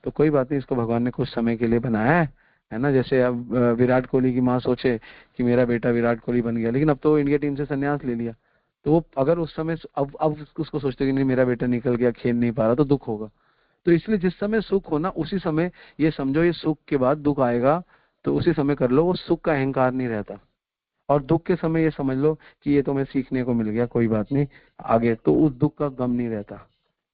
तो कोई बात नहीं, इसको भगवान ने कुछ समय के लिए बनाया है ना। जैसे अब विराट कोहली की माँ सोचे कि मेरा बेटा विराट कोहली बन गया, लेकिन अब तो इंडिया टीम से संन्यास ले लिया, तो वो अगर उस समय अब उसको सोचते कि नहीं मेरा बेटा निकल गया, खेल नहीं पा रहा, तो दुख होगा। तो इसलिए जिस समय सुख हो ना, उसी समय ये समझो ये सुख के बाद दुख आएगा, तो उसी समय कर लो, वो सुख का अहंकार नहीं रहता। और दुख के समय ये समझ लो कि ये तो मैं सीखने को मिल गया, कोई बात नहीं आगे, तो उस दुख का गम नहीं रहता।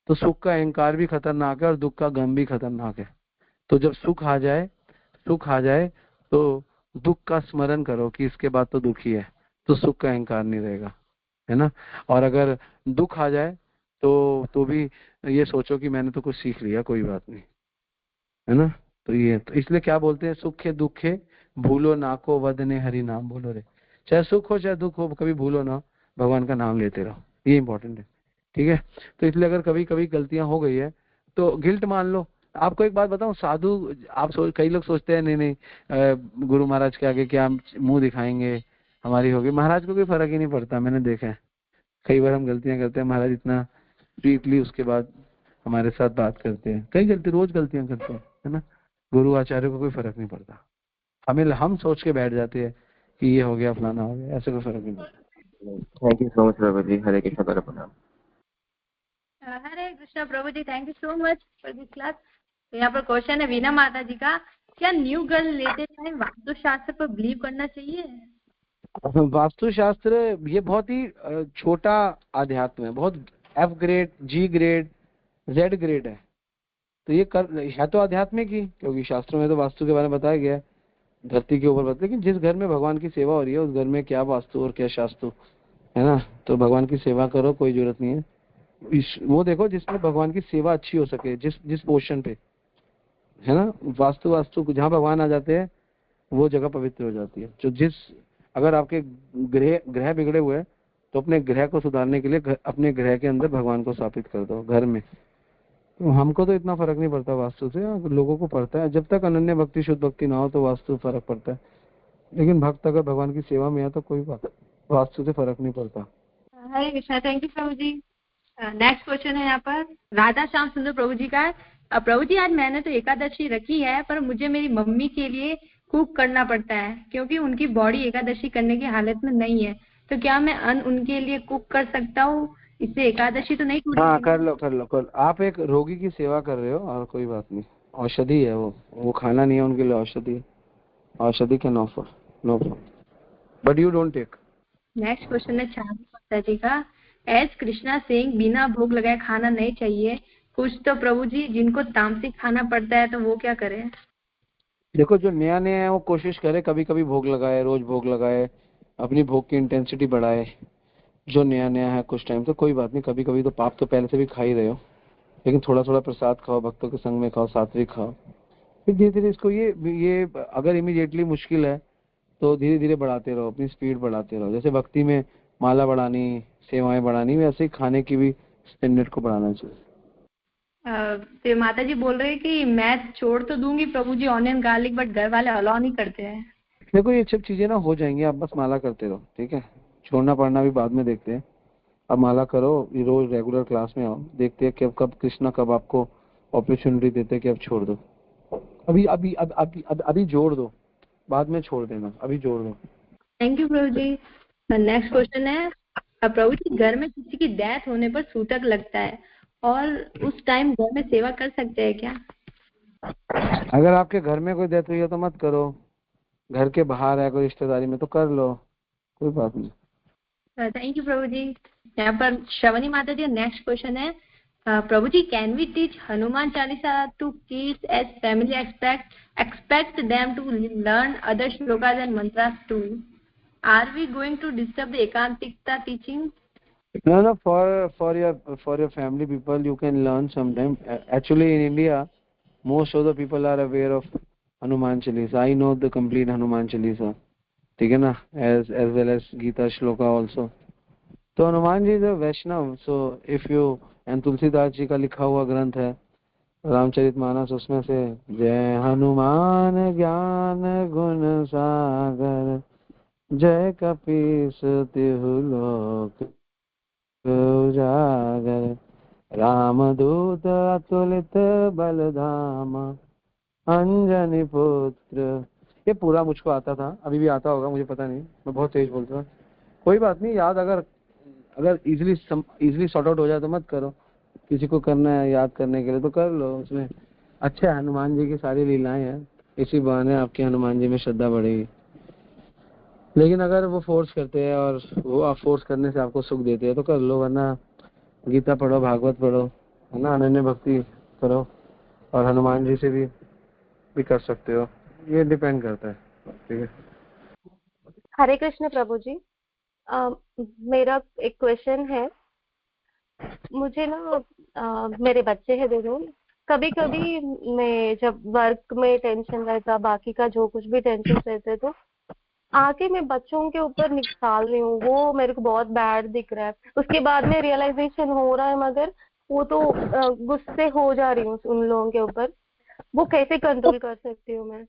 तो सुख का अहंकार भी खतरनाक है और दुख का गम भी खतरनाक है। तो जब सुख आ जाए तो दुख का स्मरण करो कि इसके बाद तो दुख ही है, तो सुख का अहंकार नहीं रहेगा, है ना। और अगर दुख आ जाए तो भी ये सोचो कि मैंने तो कुछ सीख लिया, कोई बात नहीं, है ना। तो ये तो इसलिए क्या बोलते हैं, सुखे दुखे भूलो ना को वदने हरि नाम बोलो रे। चाहे सुख हो चाहे दुख हो, कभी भूलो ना, भगवान का नाम लेते रहो, ये इंपॉर्टेंट है, ठीक है। तो इसलिए अगर कभी कभी गलतियां हो गई है तो गिल्ट मान लो। आपको एक बात बताऊं, साधु कई लोग सोचते हैं नहीं नहीं गुरु महाराज के आगे क्या मुंह दिखाएंगे, हमारी होगी, महाराज को कोई फर्क ही नहीं पड़ता, मैंने देखा है। कई बार हम गलतियां करते हैं, महाराज इतना स्वीटली उसके बाद हमारे साथ बात करते हैं, रोज गलतियां करते हैं, है ना। गुरु आचार्य को कोई फर्क नहीं पड़ता, हम सोच के बैठ जाते हैं कि ये हो गया फलाना हो गया, ऐसे कोई फर्क नहीं पड़ता। थैंक यू सो मच प्रभु जी, हरे कृष्ण प्रणाम। हरे कृष्णा प्रभु जी, thank you so much for this class. तो यहाँ पर क्वेश्चन है वीना माता जी का, क्या न्यू गर्ल लेते टाइम वास्तुशास्त्र पर बिलीव करना चाहिए? वास्तुशास्त्र ये बहुत ही छोटा अध्यात्म है, बहुत F grade, G grade, Z grade है। तो ये है तो आध्यात्मिक ही, क्योंकि शास्त्रों में तो वास्तु के बारे में बताया गया है, धरती के ऊपर बताया। लेकिन जिस घर में भगवान की सेवा हो रही है उस घर में क्या वास्तु और क्या शास्त्र, है ना। तो भगवान की सेवा करो, कोई जरूरत नहीं है, वो देखो जिसमें भगवान की सेवा अच्छी हो सके, जिस जिस पोर्शन पे, है ना। वास्तु जहाँ भगवान आ जाते हैं वो जगह पवित्र हो जाती है। जो जिस अगर आपके ग्रह ग्रह बिगड़े हुए हैं तो अपने ग्रह को सुधारने के लिए अपने ग्रह के अंदर भगवान को स्थापित कर दो घर में। तो हमको तो इतना फर्क नहीं पड़ता वास्तु से, लोगों को पड़ता है। जब तक अनन्य भक्ति शुद्ध भक्ति ना हो तो वास्तु फर्क पड़ता है, लेकिन भक्त अगर भगवान की सेवा में है तो कोई बात वास्तु से फर्क नहीं पड़ता। हरे कृष्णा, थैंक यू प्रभु जी। नेक्स्ट क्वेश्चन है यहाँ पर राधा श्याम सुंदर प्रभु जी का है। प्रभु जी, आज मैंने तो एकादशी रखी है पर मुझे मेरी मम्मी के लिए कुक करना पड़ता है क्योंकि उनकी बॉडी एकादशी करने की हालत में नहीं है, तो क्या मैं अन्न उनके लिए कुक कर सकता हूँ? इससे एकादशी तो नहीं टूटेगी? हाँ, कर लो। आप एक रोगी की सेवा कर रहे हो और कोई बात नहीं, औषधि है वो खाना नहीं है उनके लिए, औषधि can offer, no problem, but you don't take. Next question है चांदी माता जी का। एज कृष्णा सेइंग बिना भोग लगाए खाना नहीं चाहिए, कुछ तो प्रभु जी जिनको तामसिक खाना पड़ता है तो वो क्या करें? देखो, जो नया है वो कोशिश करे कभी कभी भोग लगाए, रोज भोग लगाए, अपनी भोग की इंटेंसिटी बढ़ाए। जो नया है कुछ टाइम तो कोई बात नहीं, कभी कभी तो पाप तो पहले से भी खा ही रहे हो, लेकिन थोड़ा थोड़ा प्रसाद खाओ, भक्तों के संग में खाओ, सात्विक खाओ, फिर धीरे धीरे इसको ये अगर इमीडिएटली मुश्किल है तो धीरे धीरे बढ़ाते रहो, अपनी स्पीड बढ़ाते रहो। जैसे भक्ति में माला बढ़ानी, सेवाएं बढ़ानी, वैसे ही खाने की भी स्टैंडर्ड को बढ़ाना चाहिए। तो माता जी बोल रहे हैं कि मैं छोड़ तो दूंगी प्रभु जी ऑनियन गार्लिक, बट घर वाले अलाउ नहीं करते हैं। देखो, ये सब चीजें ना हो जाएंगी, आप बस माला करते रहो, ठीक है। छोड़ना पड़ना भी बाद में देखते हैं, अब माला करो, ये रोज रेगुलर क्लास में आओ, देखते हैं कब कृष्णा कब आपको अपॉर्चुनिटी देते हैं कि अब छोड़ दो। अभी अभी अभी अभी अभी, अभी जोड़ दो, बाद में छोड़ देना, अभी जोड़ दो। थैंक यू प्रभु जी। नेक्स्ट क्वेश्चन है प्रभु जी, घर में किसी की डेथ होने पर सूतक लगता है और उस टाइम घर में सेवा कर सकते हैं क्या? अगर आपके घर में कोई डेथ हुई है तो मत करो, घर के बाहर है कोई रिश्तेदारी में तो कर लो, कोई बात नहीं। थैंक यू प्रभु जी। यहाँ पर श्रवणी माता जी नेक्स्ट क्वेश्चन है प्रभु जी, can we teach Hanuman Chalisa to kids as family expect them to learn other shlokas and mantras too? Are we going to disturb the ekantikta teaching? No, for your family people you can learn sometime. Actually in India most of the people are aware of Hanuman Chalisa. I know the complete Hanuman Chalisa, ठीक है ना, as well as Gita Shloka also. तो Hanuman ji is a Vaishnava, so if you, and Tulsidas ji का लिखा हुआ ग्रंथ है रामचरितमानस, उसमें से जय हनुमान ज्ञान गुण सागर, जय कपीस तिहु लोक उजागर, रामदूत अतुलित बलधामा, अंजनी पुत्र। ये पूरा मुझको आता था, अभी भी आता होगा, मुझे पता नहीं, मैं बहुत तेज बोलता हूँ। कोई बात नहीं, याद अगर इजीली सॉर्ट आउट हो जाए तो मत करो, किसी को करना है याद करने के लिए तो कर लो, उसमें अच्छे हनुमान जी की सारी लीलाएं हैं, इसी बहाने आपकी हनुमान जी में श्रद्धा बढ़ेगी। लेकिन अगर वो फोर्स करते हैं और वो आप फोर्स करने से आपको सुख देते हैं तो कर लो, वरना गीता पढ़ो, भागवत पढ़ो, है ना, अनन्य भक्ति करो, और हनुमान जी से भी कर सकते हो, ये डिपेंड करता है, ठीक है। हरे कृष्ण प्रभु जी, मेरा एक क्वेश्चन है। मुझे ना मेरे बच्चे हैं दोनों, कभी कभी मैं जब वर्क में टेंशन रहता, बाकी का जो कुछ भी टेंशन रहते तो आके मैं बच्चों के ऊपर निकाल रही हूँ, वो मेरे को बहुत बैड दिख रहा है। उसके बाद में रियलाइजेशन हो रहा है, मगर वो तो गुस्से हो जा रही हूँ उन लोगों के ऊपर, वो कैसे कंट्रोल कर सकती हूँ मैं?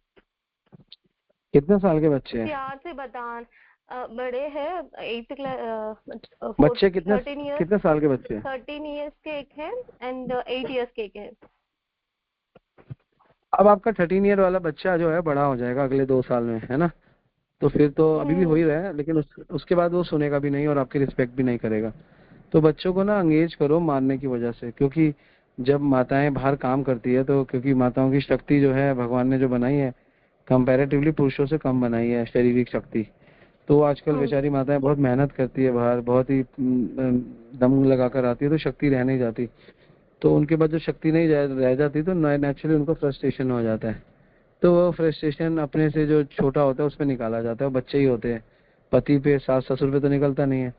कितने साल के बच्चे हैं? प्यार से बतान। बड़े हैं 8th क्लास। बच्चे कितने साल के बच्चे हैं? 13 इयर्स के एक है एंड 8 इयर्स के एक है। अब आपका 13 ईयर वाला बच्चा जो है बड़ा हो जाएगा अगले 2 साल में, है ना, तो फिर तो अभी भी हो ही रहा है, लेकिन उसके बाद वो सुनेगा भी नहीं और आपकी रिस्पेक्ट भी नहीं करेगा। तो बच्चों को ना अंगेज करो मारने की वजह से, क्योंकि जब माताएं बाहर काम करती है तो क्योंकि माताओं की शक्ति जो है भगवान ने जो बनाई है कंपैरेटिवली पुरुषों से कम बनाई है शारीरिक शक्ति, तो आजकल बेचारी माताएं बहुत मेहनत करती है बाहर, बहुत ही दम लगा कर आती है, तो शक्ति रह नहीं जाती, तो उनके बाद जो शक्ति नहीं रह जाती तो नेचुरली उनको फ्रस्ट्रेशन हो जाता है, तो वो फ्रस्ट्रेशन अपने से जो छोटा होता है उस पर निकाला जाता है, वो बच्चे ही होते हैं, पति पे सास ससुर पे तो निकलता नहीं है,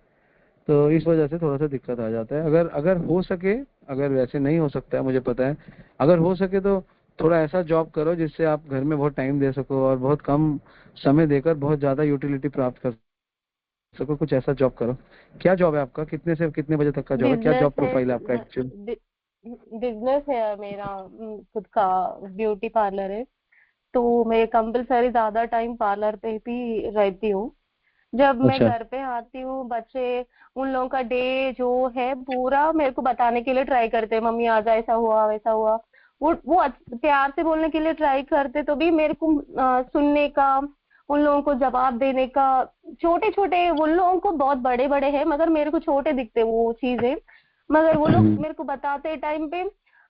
तो इस वजह से थोड़ा सा दिक्कत आ जाता है। अगर अगर हो सके, अगर वैसे नहीं हो सकता है मुझे पता है, अगर हो सके तो थोड़ा ऐसा जॉब करो जिससे आप घर में बहुत टाइम दे सको और बहुत कम समय देकर बहुत ज्यादा यूटिलिटी प्राप्त कर सको। कुछ ऐसा जॉब करो। क्या जॉब है आपका? कितने से कितने बजे तक का जॉब है? क्या बिजनेस जॉब है। प्रोफाइल है आपका एक्चुअल? बिजनेस है मेरा, खुद का ब्यूटी पार्लर है। तो मैं कंपलसरी ज्यादा टाइम पार्लर पे भी रहती हूँ। जब मैं अच्छा। घर पे आती हूँ, बच्चे उन लोगों का डे जो है पूरा मेरे को बताने के लिए ट्राई करते हैं, मम्मी आज ऐसा हुआ वैसा हुआ। वो प्यार से बोलने के लिए ट्राई करते, तो भी मेरे को सुनने का, उन लोगों को जवाब देने का, छोटे छोटे उन लोगों को बहुत बड़े बड़े हैं मगर मेरे को छोटे दिखते वो चीजें। मगर वो लोग मेरे को बताते टाइम पे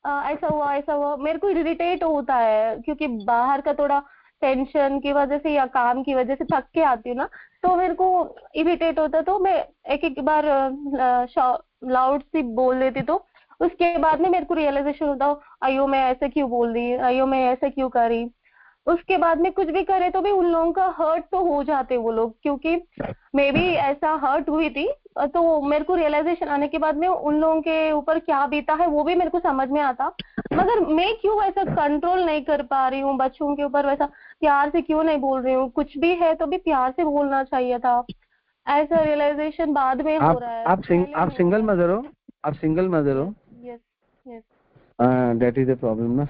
ऐसा हुआ, मेरे को इरिटेट होता है क्योंकि बाहर का थोड़ा टेंशन की वजह से या काम की वजह से थक के आती हूँ ना, तो मेरे को इरिटेट होता है। तो मैं एक एक बार लाउड सी बोल देती, तो उसके बाद में मेरे को रियलाइजेशन होता, अयो मैं ऐसे क्यों बोल रही, अयो मैं ऐसे क्यों करी। उसके बाद में कुछ भी करे तो भी उन लोगों का हर्ट तो हो जाते वो लोग, क्योंकि मैं भी ऐसा हर्ट हुई थी। तो मेरे को रियलाइजेशन आने के बाद में उन लोगों के ऊपर क्या बीता है वो भी मेरे को समझ में आता। मगर मैं क्यों ऐसा कंट्रोल नहीं कर पा रही हूँ बच्चों के ऊपर, वैसा प्यार से क्यों नहीं बोल रही हूँ। कुछ भी है तो भी प्यार से बोलना चाहिए था। ऐसा रियलाइजेशन बाद में हो रहा है, पहले आप नहीं हो सिंगल रहा। मदर हो? आप सिंगल मदर हो? Yes, yes, yes. That is the problem ना।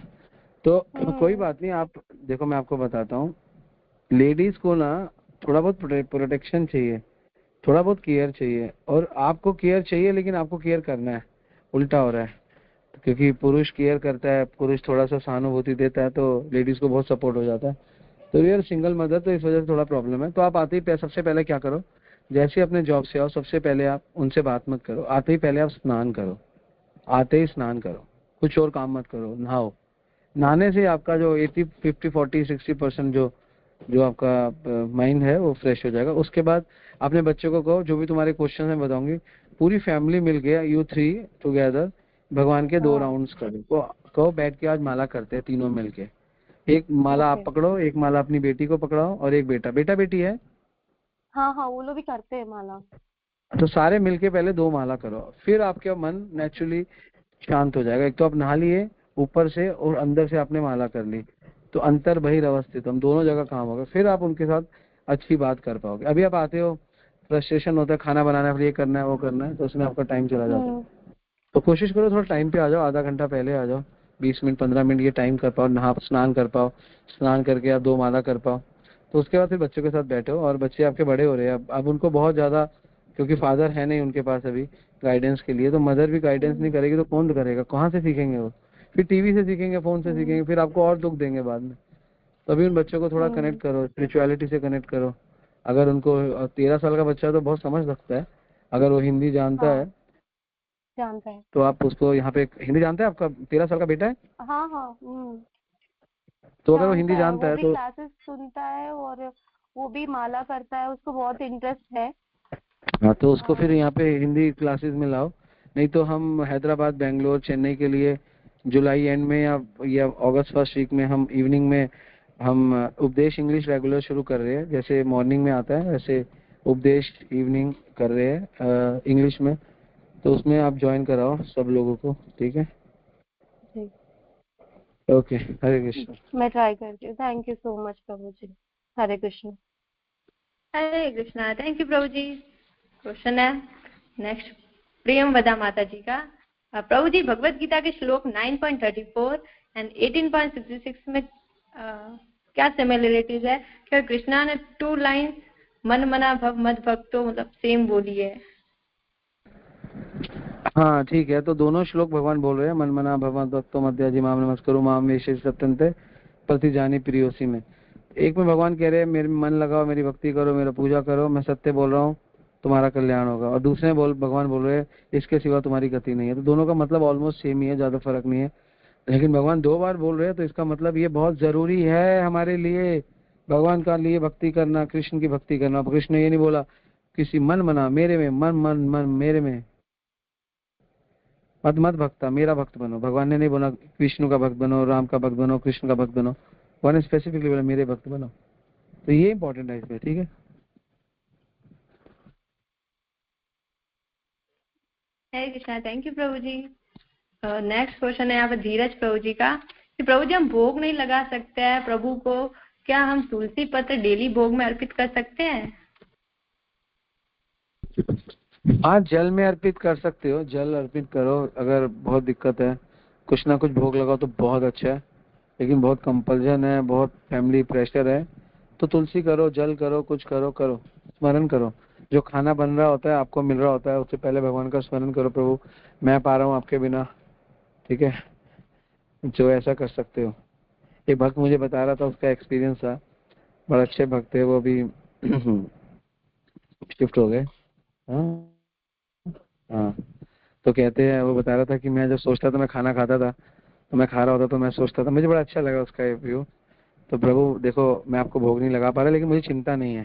तो कोई हम्म। बात नहीं। आप देखो, मैं आपको बताता हूँ। लेडीज को ना थोड़ा बहुत प्रोटेक्शन चाहिए, थोड़ा बहुत केयर चाहिए, और आपको केयर चाहिए लेकिन आपको केयर करना है। उल्टा हो रहा है, क्योंकि पुरुष केयर करता है, पुरुष थोड़ा सा सहानुभूति देता है तो लेडीज को बहुत सपोर्ट हो जाता है। तो यार सिंगल मदर, तो इस वजह से थोड़ा प्रॉब्लम है। तो आप आते ही सबसे पहले क्या करो, जैसे ही अपने जॉब से आओ सबसे पहले आप उनसे बात मत करो, आते ही पहले आप स्नान करो। आते ही स्नान करो, कुछ और काम मत करो, नहाओ। नहाने से आपका जो 80 50 40 60% जो जो आपका माइंड है वो फ्रेश हो जाएगा। उसके बाद अपने बच्चों को कहो, जो भी तुम्हारे क्वेश्चन है बताऊंगी, पूरी फैमिली मिल गया, यू थ्री टुगेदर भगवान के 2 हाँ। राउंड्स करो। कहो बैठ के आज माला करते हैं तीनों मिलके। एक माला आप ओके। पकड़ो, एक माला अपनी बेटी को पकड़ाओ, और एक बेटा बेटा बेटी है हाँ हाँ, वो लोग भी करते हैं माला। तो सारे मिलके पहले 2 माला करो। फिर आपका मन नेचुरली शांत हो जाएगा। एक तो आप नहा लिए ऊपर से और अंदर से आपने माला कर ली, तो अंतर बहिरवस्थित हम दोनों जगह काम होगा। फिर आप उनके साथ अच्छी बात कर पाओगे। अभी आप आते हो, फ्रस्ट्रेशन होता है, खाना बनाना है, फिर ये करना है वो करना है, तो उसमें आपका टाइम चला जाता है। हम्म। तो कोशिश करो थोड़ा टाइम पे आ जाओ, आधा घंटा पहले आ जाओ, 20 मिनट 15 मिनट ये टाइम कर पाओ, नहा स्नान कर पाओ, स्नान करके आप 2 माला कर पाओ। तो उसके बाद फिर बच्चों के साथ बैठो। और बच्चे आपके बड़े हो रहे हैं, अब उनको बहुत ज्यादा, क्योंकि फादर है नहीं उनके पास अभी गाइडेंस के लिए, तो मदर भी गाइडेंस नहीं हम्म। करेगी तो कौन करेगा? कहाँ से सीखेंगे वो? फिर टीवी से सीखेंगे, फोन से हम्म। सीखेंगे, फिर आपको और दुख देंगे बाद में। तभी उन बच्चों को थोड़ा हम्म। कनेक्ट करो, स्पिरिचुअलिटी से कनेक्ट करो। अगर उनको 13 साल का बच्चा है तो बहुत समझ सकता है, अगर वो हिंदी जानता हाँ, है जानता है। तो आप उसको यहाँ पे, हिंदी जानता है आपका 13 साल का बेटा है? हाँ हाँ। तो अगर वो जानता हिंदी है, जानता वो है भी तो क्लासेस सुनता है और वो भी माला करता है, उसको बहुत इंटरेस्ट है। हाँ, तो उसको फिर हाँ। यहाँ पे हिंदी क्लासेस में लाओ। नहीं तो हम हैदराबाद, बेंगलोर, चेन्नई के लिए जुलाई एंड में या अगस्त फर्स्ट वीक में हम इवनिंग में हम उपदेश इंग्लिश रेगुलर शुरू कर रहे हैं। जैसे मॉर्निंग में आता है वैसे उपदेश इवनिंग कर रहे हैं इंग्लिश में। तो उसमें आप ज्वाइन कराओ सब लोगों को, ठीक है? जी। ओके, हरे कृष्ण। मैं ट्राई करती हूँ। थैंक यू सो मच प्रभु जी। हरे कृष्ण। हरे कृष्णा। थैंक यू प्रभु जी। क्वेश्चन है नेक्स्ट प्रियम वदा माता जी का। प्रभु जी, भगवत गीता के श्लोक 9.34 एंड 18.66 में क्या सिमिलरिटीज है? क्या कृष्णा ने 2 लाइन्स मन मना भव मद भक्तो मतलब सेम बोली है? हाँ ठीक है, तो दोनों श्लोक भगवान बोल रहे हैं, मन मना भगवान भक्तो मध्याजी माम नमस्करो माम वेशे सत्यंते प्रति जानी प्रियोसी में। एक में भगवान कह रहे हैं मेरे मन लगाओ, मेरी भक्ति करो, मेरा पूजा करो, मैं सत्य बोल रहा हूँ, तुम्हारा कल्याण होगा। और दूसरे में भगवान बोल रहे हैं इसके सिवा तुम्हारी गति नहीं है। तो दोनों का मतलब ऑलमोस्ट सेम ही है, ज्यादा फर्क नहीं है। लेकिन भगवान 2 बार बोल रहे हैं तो इसका मतलब ये बहुत जरूरी है हमारे लिए, भगवान का लिए भक्ति करना, कृष्ण की भक्ति करना। कृष्ण ने ये नहीं बोला किसी मन मना, मेरे में मन मन मन मेरे में मत मत भक्ता, मेरा भक्त बनो। भगवान ने नहीं बोला विष्णु का भक्त बनो, राम का भक्त बनो, कृष्ण का भक्त बनो। भगवान ने स्पेसिफिकली बोला मेरे भक्त बनो। तो ये इंपॉर्टेंट है इसमें, ठीक है? हरे कृष्णा। थैंक यू प्रभु जी। नेक्स्ट क्वेश्चन है यहाँ पर धीरज प्रभु जी का कि प्रभु जी हम भोग नहीं लगा सकते हैं प्रभु को, क्या हम तुलसी पत्र डेली भोग में अर्पित कर सकते हैं? हाँ, जल में अर्पित कर सकते हो, जल अर्पित करो। अगर बहुत दिक्कत है, कुछ ना कुछ भोग लगाओ तो बहुत अच्छा है, लेकिन बहुत कंपल्जन है, बहुत फैमिली प्रेशर है, तो तुलसी करो, जल करो, कुछ करो, स्मरण करो। जो खाना बन रहा होता है, आपको मिल रहा होता है, उससे पहले भगवान का स्मरण करो, प्रभु मैं पा रहा हूँ आपके बिना, ठीक है, जो ऐसा कर सकते हो। एक भक्त मुझे बता रहा था, उसका एक्सपीरियंस था, बड़ा अच्छे भक्त है वो भी शिफ्ट हो गए। हाँ हाँ, तो कहते हैं, वो बता रहा था कि मैं जब सोचता था, मैं खाना खाता था तो मैं खा रहा होता तो मैं सोचता था, मुझे बड़ा अच्छा लगा उसका ये व्यू। तो प्रभु देखो, मैं आपको भोग नहीं लगा पा रहा, लेकिन मुझे चिंता नहीं है,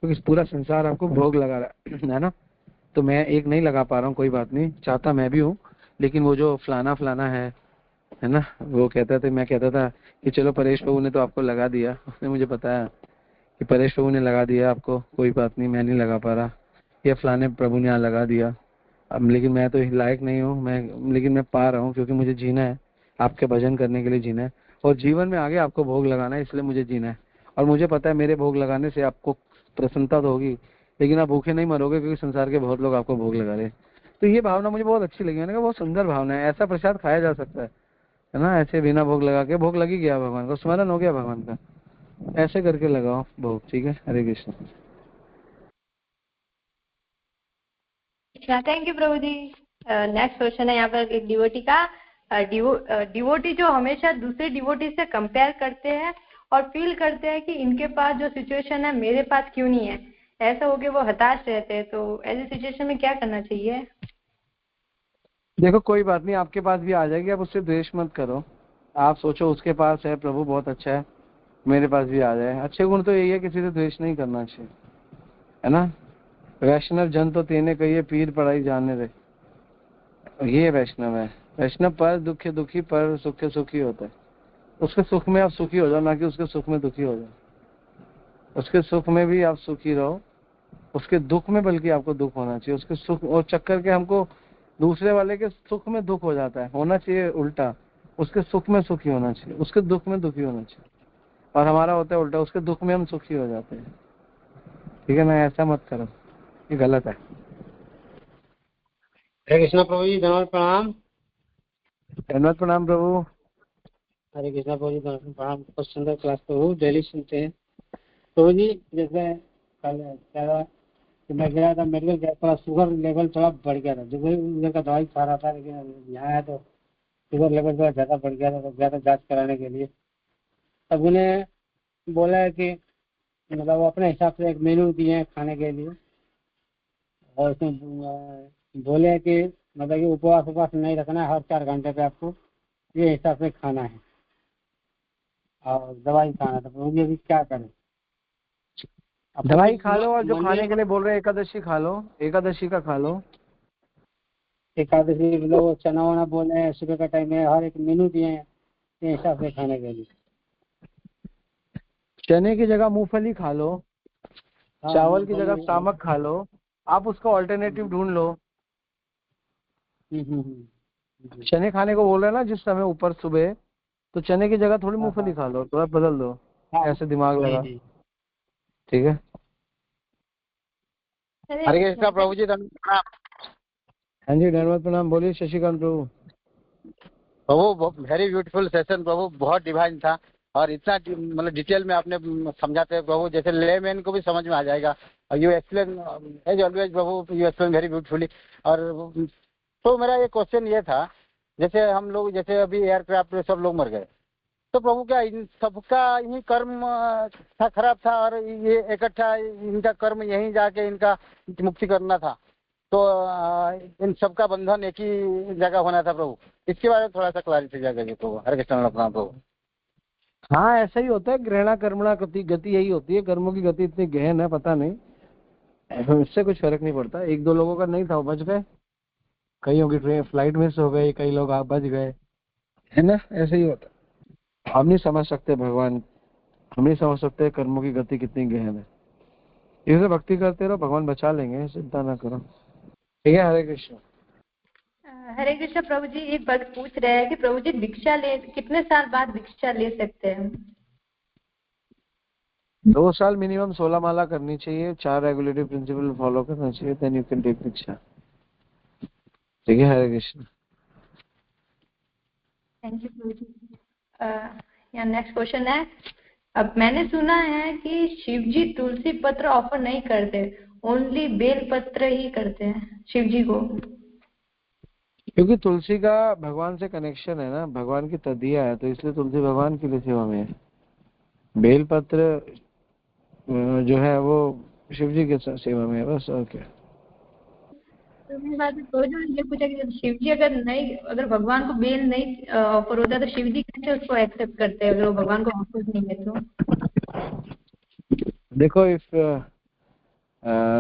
क्योंकि पूरा संसार आपको भोग लगा रहा है ना। तो मैं एक नहीं लगा पा रहा हूँ, कोई बात नहीं, चाहता मैं भी हूँ, लेकिन वो जो फलाना फलाना है ना, वो कहता था, मैं कहता था कि चलो परेश प्रभु ने तो आपको लगा दिया, उसने मुझे बताया कि परेश प्रभु ने लगा दिया आपको, कोई बात नहीं, मैं नहीं लगा पा रहा, या फलाने प्रभु ने यहाँ लगा दिया। अब लेकिन मैं तो लायक नहीं हूँ, लेकिन मैं पा रहा हूँ, क्योंकि मुझे जीना है, आपके भजन करने के लिए जीना है, और जीवन में आगे आपको भोग लगाना है, इसलिए मुझे जीना है। और मुझे पता है मेरे भोग लगाने से आपको प्रसन्नता तो होगी, लेकिन आप भूखे नहीं मरोगे, क्योंकि संसार के बहुत लोग आपको भोग लगा रहे हैं। तो ये भावना मुझे बहुत अच्छी लगी, मैंने कहा बहुत सुंदर भावना है, ऐसा प्रसाद खाया जा सकता है ना, ऐसे बिना भोग लगा के, भोग लगी गया भगवान को, स्मरण हो गया भगवान का, ऐसे करके लगाओ भोग, ठीक है। हरे कृष्ण। थैंक यू प्रभु जी। नेक्स्ट क्वेश्चन है यहाँ पर एक डिवोटी का। डिवोटी जो हमेशा दूसरे डिवोटी से कंपेयर करते हैं और फील करते हैं कि इनके पास जो सिचुएशन है मेरे पास क्यों नहीं है, ऐसा हो गया वो हताश रहते हैं, तो ऐसी सिचुएशन में क्या करना चाहिए? देखो कोई बात नहीं, आपके पास भी आ जाएगी, आप उससे द्वेष मत करो, आप सोचो उसके पास है प्रभु बहुत अच्छा है, मेरे पास भी आ जाए। अच्छे गुण तो यही है, किसी से द्वेष नहीं करना चाहिए, है ना। वैष्णव जन तो तेने कहिए, पीर पढ़ाई जाने रहे, ये वैष्णव है। वैष्णव पर दुखे दुखी, पर सुखे सुखी होता है। उसके सुख में आप सुखी हो जाओ, ना कि उसके सुख में दुखी हो जाओ। उसके सुख में भी आप सुखी रहो, उसके दुख में बल्कि आपको दुख होना चाहिए। उसके सुख और चक्कर के हमको दूसरे वाले के सुख में दुख हो जाता है, होना चाहिए उल्टा, उसके सुख में सुखी होना चाहिए, उसके दुख में दुखी होना चाहिए, और हमारा होता है उल्टा, उसके दुख में हम सुखी हो जाते हैं, ठीक है ना। ऐसा मत करो, ये गलत है। हरे कृष्णा प्रभु जी, धन्यवाद, प्रणाम। धन्यवाद, प्रणाम प्रभु। हरे कृष्णा प्रभु जी, धन्यवाद, प्रणाम। बहुत सुंदर क्लास प्रभु, डेली सुनते हैं प्रभु जी। जैसे कल क्या कि मैं गया था मेडिकल गया, थोड़ा शुगर लेवल थोड़ा बढ़ गया था, जो उधर का दवाई खा रहा था, लेकिन यहाँ आया तो शुगर लेवल थोड़ा ज्यादा बढ़ गया था, तो गया था जाँच कराने के लिए। तब उन्हें बोला है कि मतलब वो अपने हिसाब से एक मेन्यू दिए हैं खाने के लिए, और उसमें बोले हैं कि मतलब कि उपवास नहीं रखना है, हर 4 घंटे पे आपको ये हिसाब से खाना है और दवाई खाना था। तो ये अभी क्या करें? दवाई खा लो, और जो खाने के लिए बोल रहे हैं एकादशी खा लो, एकादशी का खा लो। एकादशी मतलब वो चना वना बोले हैं, सुबह का टाइम है, हर एक मेनू दिए हैं ये हिसाब से खाने के लिए। चने की जगह मूंगफली खा लो, हाँ, चावल की जगह मूंगफली। सामक खा लो, आप उसका ऑल्टरनेटिव ढूंढ लो। चने खाने को बोल रहे हैं ना जिस समय ऊपर सुबह, तो चने की जगह थोड़ी मूंगफली खा लो, थोड़ा बदल दो, ऐसे दिमाग लगा, ठीक है। हरे कृष्णा प्रभु जी, धन्यवाद। हाँ जी, धन्यवाद, प्रणाम। बोलिए शशिकांत प्रभु। प्रभु वेरी ब्यूटीफुल सेशन प्रभु, बहुत डिवाइन था, और इतना मतलब डिटेल में आपने समझाते हैं प्रभु, जैसे लेमैन को भी समझ में आ जाएगा। यू एक्सप्लेन एज ऑलवेज प्रभु, यू एक्सप्लेन वेरी ब्यूटीफुली। और तो मेरा ये क्वेश्चन ये था, जैसे हम लोग जैसे अभी एयरक्राफ्ट में सब लोग मर गए, तो प्रभु क्या इन सबका यही कर्म था, खराब था, और ये इकट्ठा इनका कर्म यहीं जाके इनका मुक्ति करना था, तो इन सबका बंधन एक ही जगह होना था प्रभु? इसके बारे में थोड़ा सा क्लैरिटी करिए प्रभु। हरे कृष्ण प्रभु। हाँ, ऐसा ही होता है, ग्रहणा कर्मणा गति यही होती है, कर्मों की गति इतनी गहन है, पता नहीं, इससे कुछ फर्क नहीं पड़ता। 1-2 लोगों का नहीं था, वो बच गए, कईयों की ट्रेन फ्लाइट मिस हो गई, कई लोग आप बच गए, है ना। ऐसे ही होता है, हम नहीं समझ सकते भगवान, हम नहीं समझ सकते कर्मों की गति कितनी गहन है। इसे भक्ति करते रहो, भगवान बचा लेंगे, चिंता ना करो, ठीक है। हरे कृष्ण। हरे कृष्ण प्रभु जी, एक भक्त पूछ रहे हैं कि प्रभु जी भिक्षा ले कितने साल बाद भिक्षा ले सकते हैं? 2 साल मिनिमम 16 माला करनी चाहिए, 4 रेगुलेटरी प्रिंसिपल फॉलो करना चाहिए, देन यू कैन टेक दीक्षा। ठीक है, हरे कृष्ण। थैंक यू प्रभु जी। यहाँ नेक्स्ट क्वेश्चन है, अब मैंने सुना है कि शिव जी तुलसी पत्र ऑफर नहीं करते, ओनली बेल पत्र ही करते हैं शिव जी को। क्योंकि तुलसी का भगवान से कनेक्शन है ना, भगवान की तदिया है, तो इसलिए तुलसी भगवान की लिए सेवा में है। बेलपत्र जो है वो शिव जी के सेवा में है, बस। और क्या। तो मेरी बात तो ये पूछा कि शिव जी अगर भगवान को बेल नहीं ऑफर होता तो शिव जी कैसे उसको एक्सेप्ट करते हैं अगर वो भगवान को ऑफर नहीं है तो? देखो, इफ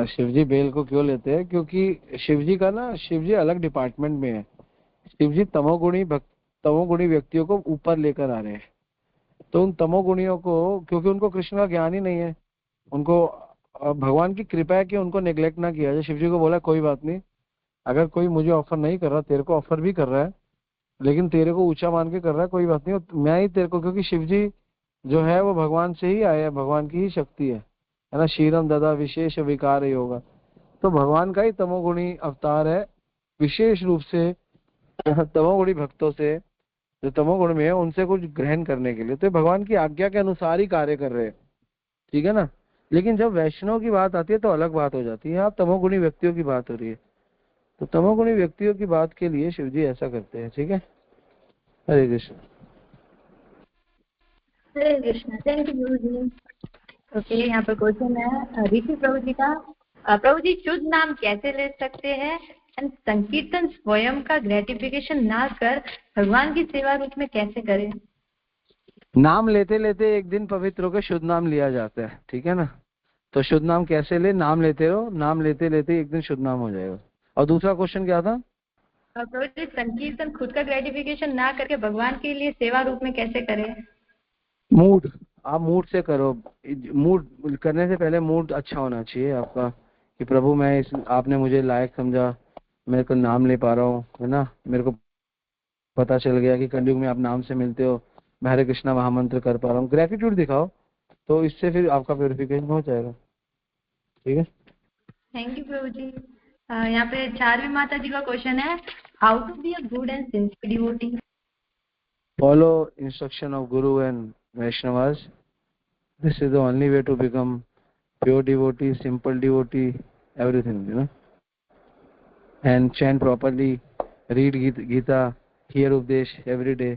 शिव जी बेल को क्यों लेते हैं, क्योंकि शिव जी का ना, शिव जी अलग डिपार्टमेंट में है। शिव जी तमोगुणी व्यक्तियों को ऊपर लेकर आ रहे हैं। तो उन तमोगुणियों को, क्योंकि उनको कृष्ण का ज्ञान ही नहीं है, उनको भगवान की कृपा है कि उनको नेग्लेक्ट ना किया जाए। शिव जी को बोला कोई बात नहीं, अगर कोई मुझे ऑफर नहीं कर रहा, तेरे को ऑफर भी कर रहा है, लेकिन तेरे को ऊंचा मान के कर रहा है, कोई बात नहीं, मैं ही तेरे को, क्योंकि शिव जी जो है वो भगवान से ही आया है, भगवान की ही शक्ति है ना। शीरम ददा विशेष विकार योगा, तो भगवान का ही तमोगुणी अवतार है, विशेष रूप से तमोगुणी भक्तों से, जो तमोगुण में है, उनसे कुछ ग्रहण करने के लिए। तो भगवान की आज्ञा के अनुसार ही कार्य कर रहे हैं, ठीक है ना। लेकिन जब वैष्णव की बात आती है तो अलग बात हो जाती है। यहाँ तमोगुणी व्यक्तियों की बात हो रही है, तो तमोगुणी व्यक्तियों की बात के लिए शिव जी ऐसा करते हैं। ठीक है, हरे कृष्ण। हरे कृष्ण, थैंक यू प्रभु जी। ओके, यहाँ पर क्वेश्चन है ऋषि प्रभु जी का, प्रभु जी शुद्ध नाम कैसे ले सकते हैं एंड संकीर्तन स्वयं का ग्रेटिफिकेशन ना कर भगवान की सेवा रूप में कैसे करें? नाम लेते लेते एक दिन पवित्र होकर शुद्ध नाम लिया जाता है, ठीक है ना। तो शुद्ध नाम कैसे ले, नाम लेते रहो, नाम लेते लेते एक दिन शुद्ध नाम हो जाएगा। और दूसरा क्वेश्चन क्या था? प्रभु जी संकीर्तन खुद का ग्रेटिफिकेशन ना करके भगवान के लिए सेवा रूप में कैसे करें? मूड, आप मूड से करो। मूड करने से पहले मूड अच्छा होना चाहिए आपका, कि प्रभु मैं आपने मुझे लायक समझा, मेरे को नाम ले पा रहा हूँ, है ना। मेरे को पता चल गया कि कलयुग में आप नाम से मिलते हो, मैं हरे कृष्णा महामंत्र कर पा रहा हूँ। ग्रेटिट्यूड दिखाओ, तो इससे फिर आपका प्योरिफिकेशन हो जाएगा। ठीक है, थैंक यू प्रभु जी। यहाँ पे 4वीं माता जी का क्वेश्चन है, how to be a good and sincere devotee? follow instruction of Guru and Vaishnavas. This is the only way to become pure devotee, simple devotee, everything, you know. And chant properly, read Gita, hear उपदेश every day.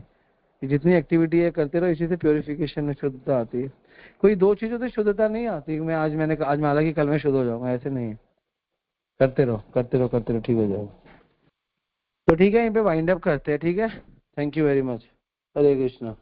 जितनी activity है करते रहो, इसी से purification में शुद्धता आती है। कोई 2 चीजों से शुद्धता नहीं आती, मैं आज माला की कल में शुद्ध हो जाऊंगा, ऐसे नहीं है। करते रहो करते रहो करते रहो, ठीक हो जाएगा। तो ठीक है, यहीं पे वाइंड अप करते हैं। ठीक है, thank you very much. Hare Krishna.